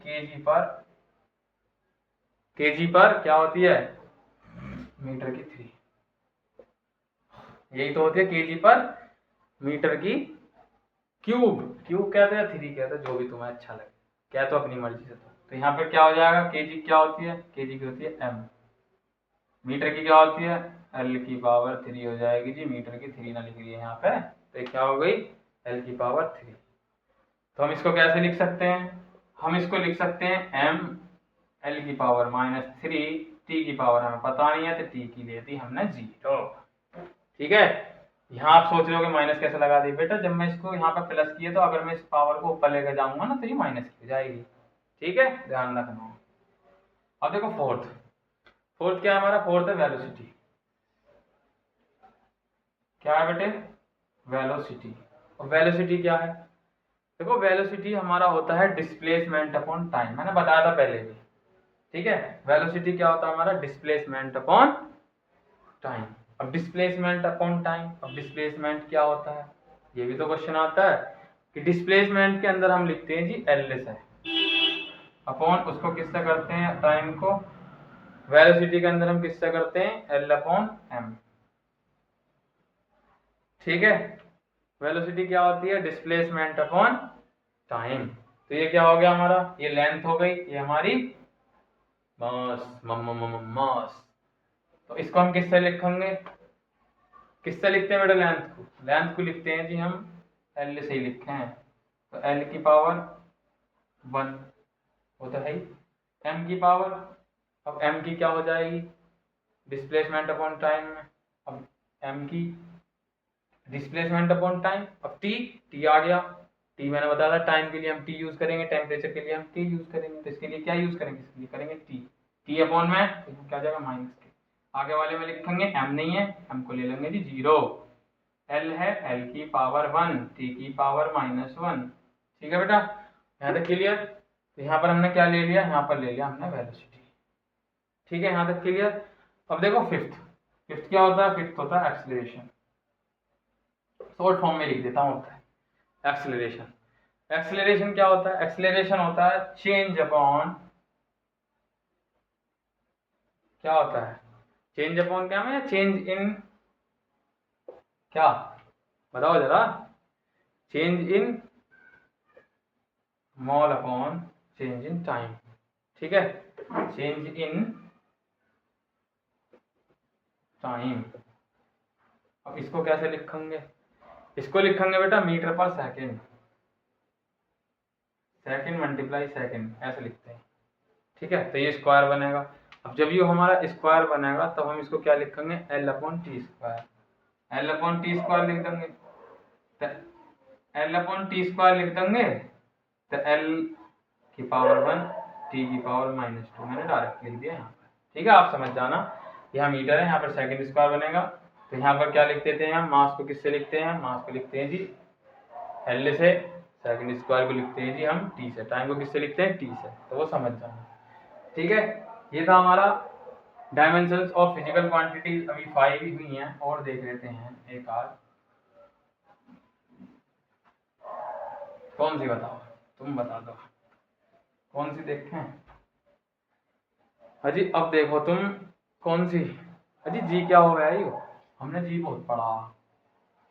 केजी पर क्या होती है? मीटर की 3। यही तो होती है केजी पर मीटर की क्यूब कहते हैं, 3 कहते हैं, जो भी तुम्हें अच्छा लगे, क्या तो अपनी मर्जी से। तो यहाँ पर क्या हो जाएगा? केजी क्या होती है? केजी की होती है एम। मीटर की क्या होती है? एल की पावर 3 हो जाएगी जी। मीटर की 3 ना लिख रही है यहाँ पे, तो क्या हो गई? एल की पावर 3। तो हम इसको कैसे लिख सकते हैं? हम इसको लिख सकते हैं एम एल की पावर -3, टी की पावर हमें पता नहीं है, तो टी की दे दी हमने 0। ठीक है। यहाँ आप सोच रहे हो कि माइनस कैसे लगा दी? बेटा जब मैं इसको यहाँ पर प्लस किए, तो अगर मैं इस पावर को ऊपर लेकर जाऊंगा ना, तो ये माइनस की हो जाएगी। ठीक है, ध्यान रखना। अब देखो फोर्थ क्या है हमारा? फोर्थ है वेलोसिटी। क्या है बेटे? वेलोसिटी। और वेलोसिटी क्या है? देखो वेलोसिटी हमारा होता है डिस्प्लेसमेंट अपॉन टाइम, मैंने बताया था पहले भी, ठीक है। वेलोसिटी क्या होता है हमारा, डिस्प्लेसमेंट अपॉन टाइम। अब डिस्प्लेसमेंट अपॉन टाइम, अब डिस्प्लेसमेंट क्या होता है, ये भी तो क्वेश्चन आता है कि डिस्प्लेसमेंट के अंदर हम लिखते हैं जी एल है अपॉन उसको किससे करते हैं टाइम को, वेलोसिटी के अंदर हम किससे करते हैं एल अपॉन एम, ठीक है। वेलोसिटी क्या होती है, डिस्प्लेसमेंट अपॉन टाइम। तो ये क्या हो गया हमारा, ये लेंथ हो गई, ये हमारी मास मास। तो इसको हम किससे लिखेंगे, किससे लिखते हैं बेटा लेंथ को, लेंथ को लिखते हैं जी हम एल से ही लिखे हैं, तो एल की पावर 1, वो तो है ही, एम की पावर, अब एम की क्या हो जाएगी डिस्प्लेसमेंट अपॉन टाइम में, अब एम की डिस्प्लेसमेंट अपॉन टाइम, अब टी, टी आ गया, टी मैंने बताया था टाइम के लिए हम टी यूज करेंगे, टेम्परेचर के लिए हम टी यूज करेंगे, तो इसके लिए क्या यूज करेंगे, इसके लिए करेंगे टी, टी अपॉन में तो क्या जाएगा माइनस के, आगे वाले में लिखेंगे एम नहीं है, एम को ले लेंगे जी 0, एल है एल की पावर 1 टी की पावर -1, ठीक है बेटा, यहाँ तक क्लियर। तो यहाँ पर हमने क्या ले लिया, यहाँ पर ले लिया हमने वेलोसिटी, ठीक है, यहाँ तक क्लियर। अब देखो फिफ्थ, फिफ्थ क्या होता है, फिफ्थ होता है एक्सीलरेशन, शॉर्ट फॉर्म में लिख देता हूँ, होता है एक्सीलरेशन। एक्सीलरेशन क्या होता है, एक्सीलरेशन होता है चेंज अपॉन, क्या होता है चेंज अपॉन क्या में, चेंज इन क्या, बताओ जरा, change in mall upon change in time, ठीक है, चेंज इन टाइम। अब इसको कैसे लिखेंगे, इसको लिखेंगे बेटा मीटर पर सेकेंड, सेकेंड मल्टीप्लाई सेकेंड ऐसे लिखते हैं, ठीक है, तो ये स्क्वायर बनेगा। अब जब ये हमारा स्क्वायर बनेगा तब हम इसको क्या लिखेंगे L upon T square, L upon T square लिख देंगे, तो एल अपॉन टी स्क्वायर लिख देंगे, तो एल की पावर 1 टी की पावर -2 मैंने डायरेक्ट लिख दिया यहाँ पर, ठीक है, आप समझ जाना, यहाँ मीटर है, यहाँ पर सेकेंड स्क्वायर बनेगा, तो यहाँ पर क्या लिख देते हैं हम, मास को किससे लिखते हैं, मास को लिखते हैं जी एल से, सेकेंड स्क्वायर को लिखते हैं जी हम टी से, टाइम को किससे लिखते हैं टी से, तो वो समझ जाना, ठीक है। ये था हमारा डायमेंशंस ऑफ फिजिकल क्वांटिटी, अभी 5 ही हुई हैं, और देख लेते हैं एक आध, कौन सी बताओ, तुम बता दो कौन सी देखें, अजी अब देखो तुम कौन सी, अजी जी क्या हो गया है यो, हमने जी बहुत पढ़ा,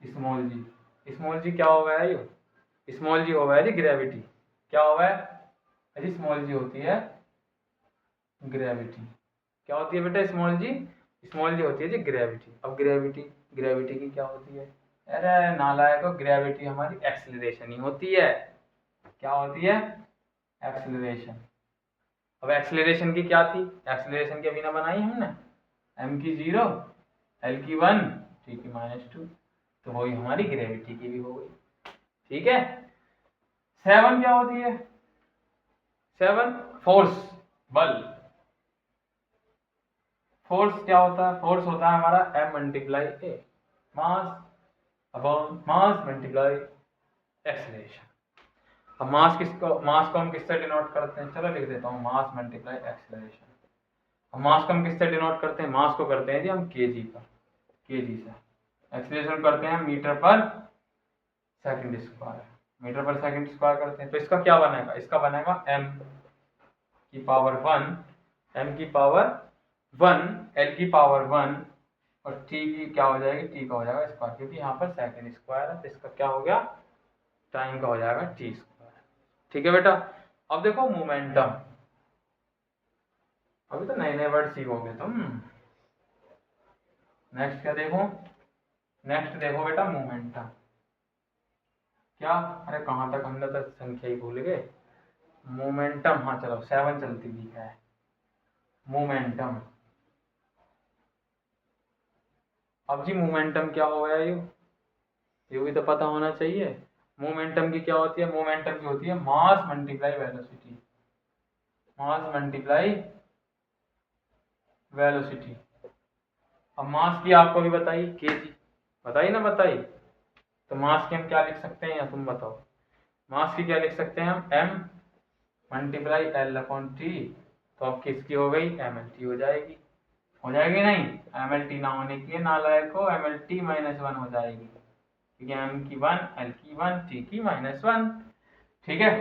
स्मॉल जी, स्मॉल जी क्या हो गया है यो, स्मॉल जी हो गया है जी ग्रेविटी, क्या हो गया है अजी, स्मॉल जी होती है ग्रेविटी, क्या होती है बेटा स्मॉल जी होती है जी ग्रेविटी। अब ग्रेविटी, ग्रेविटी की क्या होती है, अरे नालायक, ग्रेविटी हमारी एक्सीलरेशन ही होती है, क्या होती है एक्सीलरेशन। अब एक्सीलरेशन की क्या थी, एक्सीलरेशन की अभी ना बनाई हमने, एम की 0 एल की 1 टी की -2, तो वही हमारी ग्रेविटी की भी हो गई, ठीक है। 7 क्या होती है, 7 फोर्स, बल, फोर्स क्या होता है, फोर्स होता है हमारा m multiply a, mass upon mass multiply acceleration. अब मास किसको, मास को हम किससे डिनोट करते हैं, चलो लिख देता हूँ मास मल्टीप्लाई एक्सीलरेशन। अब मास को हम किससे डिनोट करते हैं, मास को करते हैं जी हम केजी पर, केजी से, एक्सीलरेशन करते हैं मीटर पर सेकंड स्क्वायर, मीटर पर सेकंड स्क्वायर करते हैं, तो इसका क्या बनेगा, इसका बनेगा m की पावर 1, m की पावर 1 l की पावर 1 और t की क्या हो जाएगी, t का हो जाएगा स्क्वायर, क्योंकि यहाँ पर सेकंड स्क्वायर है, तो इसका क्या हो गया टाइम का हो जाएगा टी स्क्वायर, ठीक है बेटा। अब देखो मोमेंटम, अभी तो नए नए वर्ड सीखोगे तुम। नेक्स्ट क्या देखो, नेक्स्ट देखो बेटा मोमेंटम, क्या, अरे कहाँ तक हमने तो संख्या ही भूल गए, मोमेंटम, हाँ चलो 7 चलती भी है, मोमेंटम। अब जी मोमेंटम क्या हो गया, ये भी तो पता होना चाहिए, मोमेंटम की क्या होती है, मोमेंटम की होती है मास मल्टीप्लाई वेलोसिटी, मास मल्टीप्लाई वेलोसिटी। अब मास की आपको भी बताई केजी, बताई ना बताई, तो मास की हम क्या लिख सकते हैं, या तुम बताओ, मास की क्या लिख सकते हैं हम, m multiply L upon T. तो अब किसकी हो गई, एम एल टी हो जाएगी, हो जाएगी नहीं, एम एल टी ना होने की नालायक को M L T minus one हो जाएगी, क्योंकि एम की वन, एल की वन, टी की माइनस वन। ठीक है,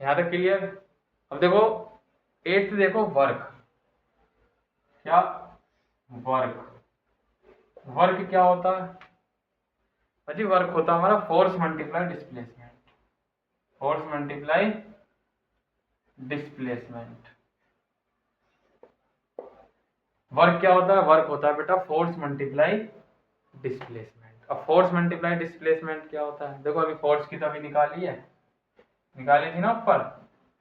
यहाँ तक क्लियर। अब देखो एट्थ, देखो वर्क, क्या वर्क, वर्क क्या होता है अजी, वर्क होता है हमारा force multiply displacement, force multiply displacement. Work क्या होता है, वर्क होता है बेटा फोर्स मल्टीप्लाई डिस्प्लेसमेंट। अब फोर्स मल्टीप्लाई डिस्प्लेसमेंट क्या होता है, देखो अभी फोर्स की तो अभी निकाली है, निकाली थी ना ऊपर,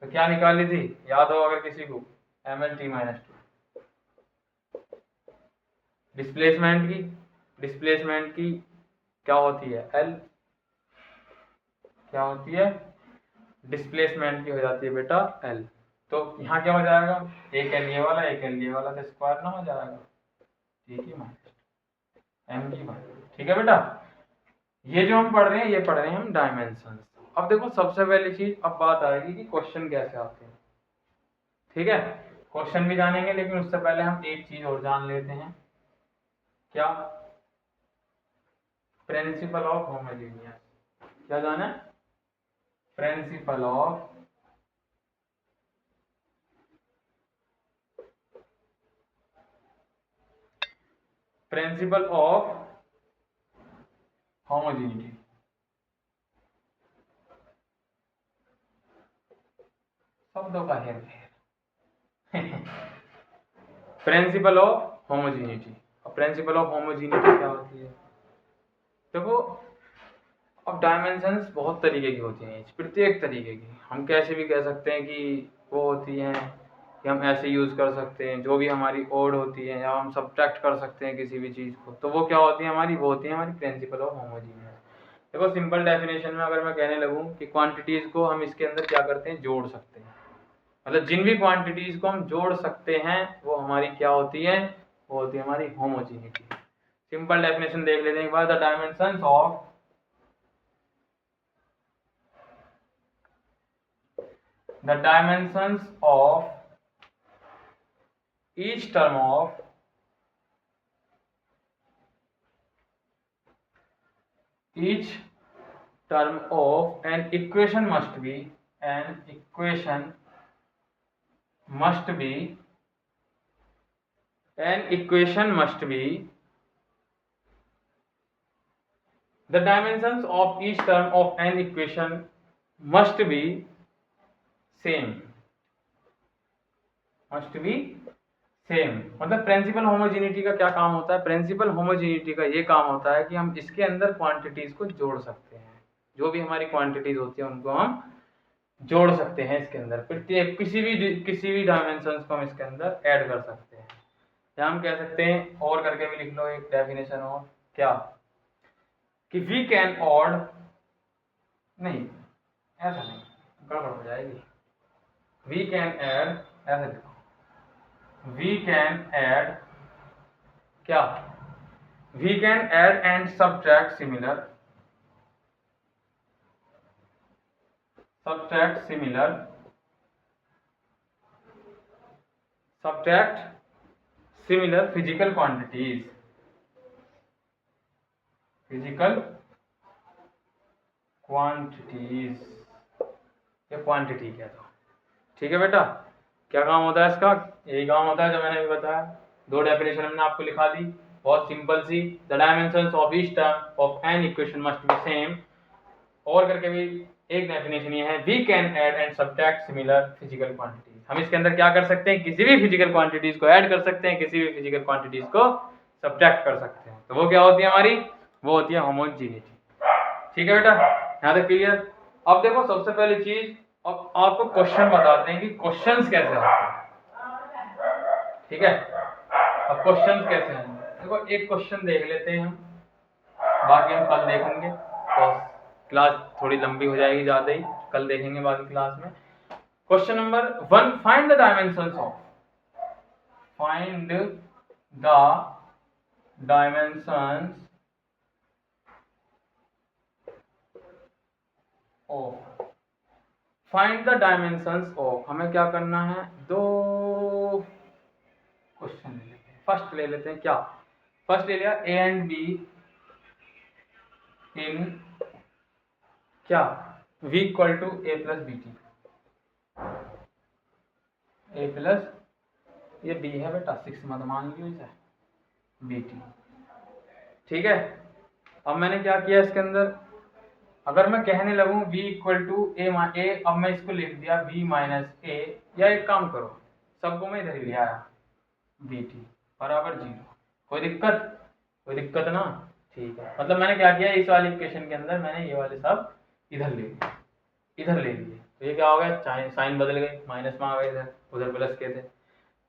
तो क्या निकाली थी, याद हो अगर किसी को, M L T minus two. Displacement की, डिस्प्लेसमेंट की क्या होती है, एल, क्या होती है, डिस्प्लेसमेंट की हो जाती है बेटा एल। तो यहाँ क्या हो जाएगा, एक एल ये वाला, एक एल ये वाला, तो स्क्वायर ना हो जाएगा, ठीक है माइनस एम की वन। ठीक है बेटा, ये जो हम पढ़ रहे हैं ये पढ़ रहे हैं हम डायमेंशन। अब देखो सबसे पहली चीज, अब बात आएगी कि क्वेश्चन कैसे आते हैं। ठीक है, क्वेश्चन भी जानेंगे, लेकिन उससे पहले हम एक चीज और जान लेते हैं, क्या, प्रिंसिपल ऑफ होमोजेनियस। क्या जाना है, principle of principle of homogeneity. शब्दों का हेर फेर। Principle of homogeneity. अब प्रिंसिपल ऑफ होमोजेनिटी क्या होती है, देखो अब डायमेंशंस बहुत तरीके की होती हैं, प्रत्येक तरीके की, हम कैसे भी कह सकते हैं कि वो होती हैं, कि हम ऐसे यूज़ कर सकते हैं, जो भी हमारी ओड होती है, या हम सब्ट्रैक्ट कर सकते हैं किसी भी चीज़ को, तो वो क्या होती है हमारी, वो होती है हमारी प्रिंसिपल ऑफ होमोजेनियस। देखो सिंपल डेफिनेशन में अगर मैं कहने लगूँ कि क्वांटिटीज़ को हम इसके अंदर क्या करते हैं, जोड़ सकते हैं, मतलब जिन भी क्वांटिटीज़ को हम जोड़ सकते हैं वो हमारी क्या होती है, वो होती है हमारी होमोजेनिटी। सिंपल डेफिनेशन देख लेते हैं एक बार, the dimensions of the dimensions of each term of each term of an equation must be, an equation must be, an equation must be, the dimensions of each term of an equation must be same, must be same. मतलब प्रिंसिपल होमोजेनिटी का क्या काम होता है, प्रिंसिपल होमोजेनिटी का ये काम होता है कि हम इसके अंदर क्वांटिटीज को जोड़ सकते हैं, जो भी हमारी क्वांटिटीज होती है उनको हम जोड़ सकते हैं इसके अंदर, प्रत्येक किसी भी डायमेंशंस को हम इसके अंदर ऐड कर सकते हैं, या हम कह सकते हैं और करके भी लिख लो एक डेफिनेशन और, क्या, कि वी कैन ऑड, नहीं ऐसा नहीं, गड़बड़ हो जाएगी, वी कैन ऐड, ऐसा लिखो, वी कैन ऐड, क्या, we can add and subtract similar physical quantities, या क्वांटिटी कह दो। ठीक है बेटा, क्या काम होता है इसका, यही काम होता है जो मैंने अभी बताया, दो डेफिनेशन हमने आपको लिखा दी, बहुत सिंपल सी, the dimensions of each term of an equation must be same, और करके भी एक डेफिनेशन ये है, we can add and subtract similar physical quantities. हम इसके अंदर क्या कर सकते हैं, किसी भी फिजिकल क्वांटिटीज को ऐड कर सकते हैं, किसी भी फिजिकल क्वांटिटीज को सब्ट्रैक्ट कर सकते हैं, तो वो क्या होती है हमारी, वो होती है होमोजेनिटी। ठीक है बेटा, यहाँ तक क्लियर। अब देखो सबसे पहली चीज, अब आपको क्वेश्चन बताते हैं कि क्वेश्चंस कैसे आते हैं। ठीक है, अब क्वेश्चंस कैसे आएंगे, देखो एक क्वेश्चन देख लेते हैं हम, बाकी हम कल देखेंगे, तो क्लास थोड़ी लंबी हो जाएगी ज़्यादा ही, कल देखेंगे बाकी क्लास में। Question number 1, find the dimensions of, find the dimensions of find the dimensions of, हमें क्या करना है, दो क्वेश्चन ले लेते हैं। फर्स्ट ले लेते हैं, क्या फर्स्ट ले लिया, ए एंड बी इन क्या v equal to A plus B T, A plus ये बी है बेटा, 6 मत मान लियो इसे, बी टी। ठीक है, अब मैंने क्या किया इसके अंदर, अगर मैं कहने लगूं v इक्वल टू ए, अब मैं इसको लिख दिया v माइनस ए, या एक काम करो सबको मैं इधर ही ले आया, बी टी बराबर 0। कोई दिक्कत ना, ठीक है। मतलब मैंने क्या किया, इस वाले इक्वेशन के अंदर मैंने ये वाले सब इधर ले लिए, तो ये क्या हो गया, साइन बदल गई, माइनस में आ गए, इधर उधर प्लस के थे।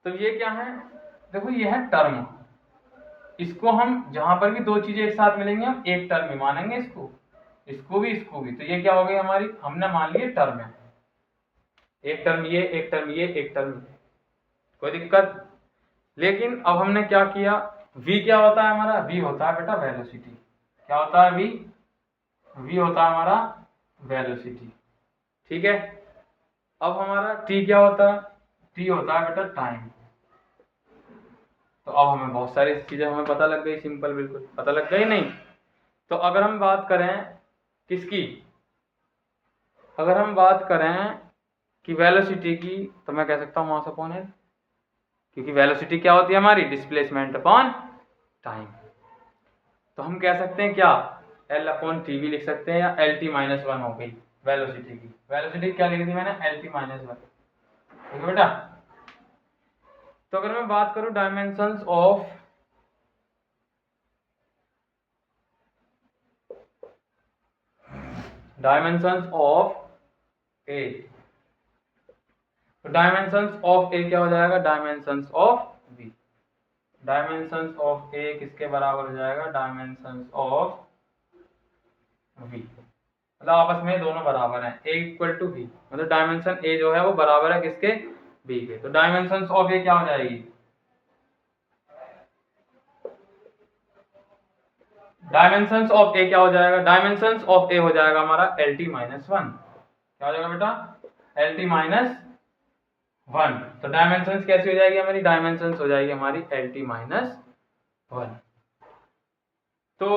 तो ये क्या है, देखो ये है टर्म, इसको हम जहां पर भी दो चीजें एक साथ मिलेंगी हम एक टर्म में मानेंगे, इसको भी। तो ये क्या हो गई हमारी, हमने मान लिए टर्म है, एक टर्म ये, एक टर्म ये, एक टर्म ये, कोई दिक्कत। लेकिन अब हमने क्या किया, v क्या होता है हमारा, v होता है बेटा वेलोसिटी, क्या होता है v होता है हमारा वेलोसिटी। ठीक है, अब हमारा t क्या होता है, t होता है बेटा टाइम। तो अब हमें बहुत सारी चीजें हमें पता लग गई, सिंपल बिल्कुल पता लग गई नहीं। तो अगर हम बात करें किसकी, अगर हम बात करें कि वेलोसिटी की, तो मैं कह सकता हूँ मास अपॉन एल, क्योंकि वेलोसिटी क्या होती है हमारी, डिस्प्लेसमेंट अपॉन टाइम। तो हम कह सकते हैं क्या, एल अपॉन टी भी लिख सकते हैं, या एल टी माइनस 1 हो गई वेलोसिटी क्या लिख दी मैंने, एल टी माइनस 1। ठीक है बेटा। तो अगर मैं बात करूं डायमेंशंस ऑफ ए, तो डायमेंशंस ऑफ ए क्या हो जाएगा, dimensions of b. Dimensions of a किसके बराबर हो जाएगा, डायमेंशंस ऑफ वी, मतलब आपस में दोनों बराबर हैं, ए इक्वल टू बी, मतलब डायमेंशन ए जो है वो बराबर है किसके, बी के। तो डायमेंशंस ऑफ ए क्या हो जाएगी, डायमेंशंस ऑफ ए क्या हो जाएगा, डायमेंशंस ऑफ ए हो जाएगा हमारा एल टी माइनस 1। क्या हो जाएगा बेटा, एल टी माइनस 1। तो डायमेंशंस कैसी हो जाएगी हमारी, डायमेंशंस हो जाएगी हमारी एल टी माइनस 1। तो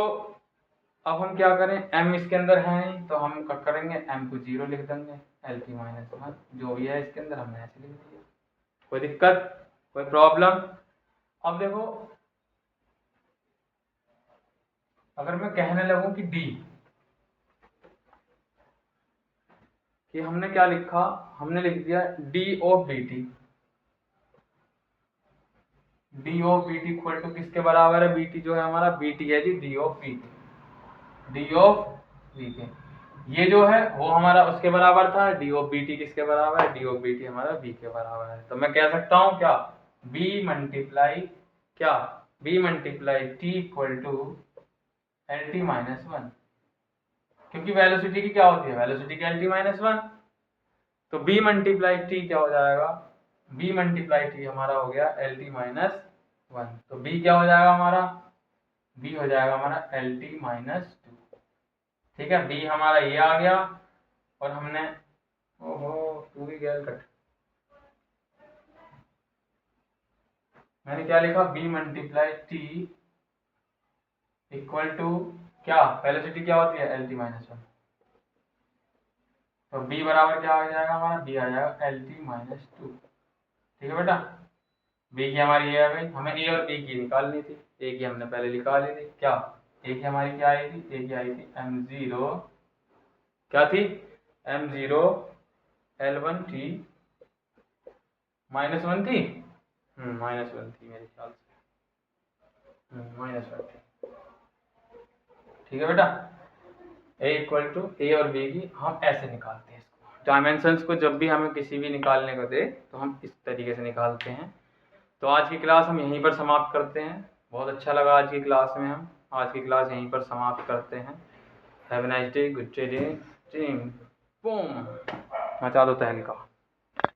अब हम क्या करें, m इसके अंदर है नहीं, तो हम क्या करेंगे, m को 0 लिख देंगे, एल टी माइनस 1 जो भी है इसके अंदर हमने ऐसे लिख दिया, कोई दिक्कत, कोई प्रॉब्लम। अब देखो, अगर मैं कहने लगूं कि d, कि हमने क्या लिखा, हमने लिख दिया d of B T, D of B T equal to किसके बराबर है, बी टी जो है हमारा, बी टी है जी D of B T, D of B T, ये जो है वो हमारा उसके बराबर था, डी ऑफ बी टी किसके बराबर है, डी ऑफ बी टी हमारा बी के बराबर है। तो मैं कह सकता हूँ क्या, बी मल्टीप्लाई क्या, B multiply T equal to L T minus 1, क्योंकि वेलोसिटी की क्या होती है, वेलोसिटी की एल टी माइनस 1। तो बी मल्टीप्लाई टी क्या हो जाएगा, बी मल्टीप्लाई टी हमारा हो गया एल टी माइनस 1। तो बी क्या हो जाएगा हमारा, बी हो जाएगा हमारा एल टी माइनस 2। ठीक है, बी हमारा ये आ गया, और हमने, ओहो तू भी गैल कट, मैंने क्या लिखा, B multiply T equal to क्या, वेलोसिटी क्या होती है एल टी माइनस 1, तो बी बराबर क्या आ जाएगा हमारा, बी आ जाएगा एल टी माइनस 2। ठीक है बेटा, बी की हमारी ये है भाई, हमें ए और बी की निकालनी थी, ए की हमने पहले निकाल ली थी, क्या ए की हमारी क्या आई थी, ए की आई थी m0, क्या थी m0 L1 टी माइनस 1 थी, माइनस 1 थी मेरे ख्याल से, माइनस 1 थी। ठीक है बेटा, ए इक्वल टू ए और बी की हम ऐसे निकालते हैं इसको, डायमेंशंस को जब भी हमें किसी भी निकालने को दे तो हम इस तरीके से निकालते हैं। तो आज की क्लास हम यहीं पर समाप्त करते हैं, बहुत अच्छा लगा आज की क्लास में, हम आज की क्लास यहीं पर समाप्त करते हैं। Have a nice day, good day team, boom, मचा दो तहलका।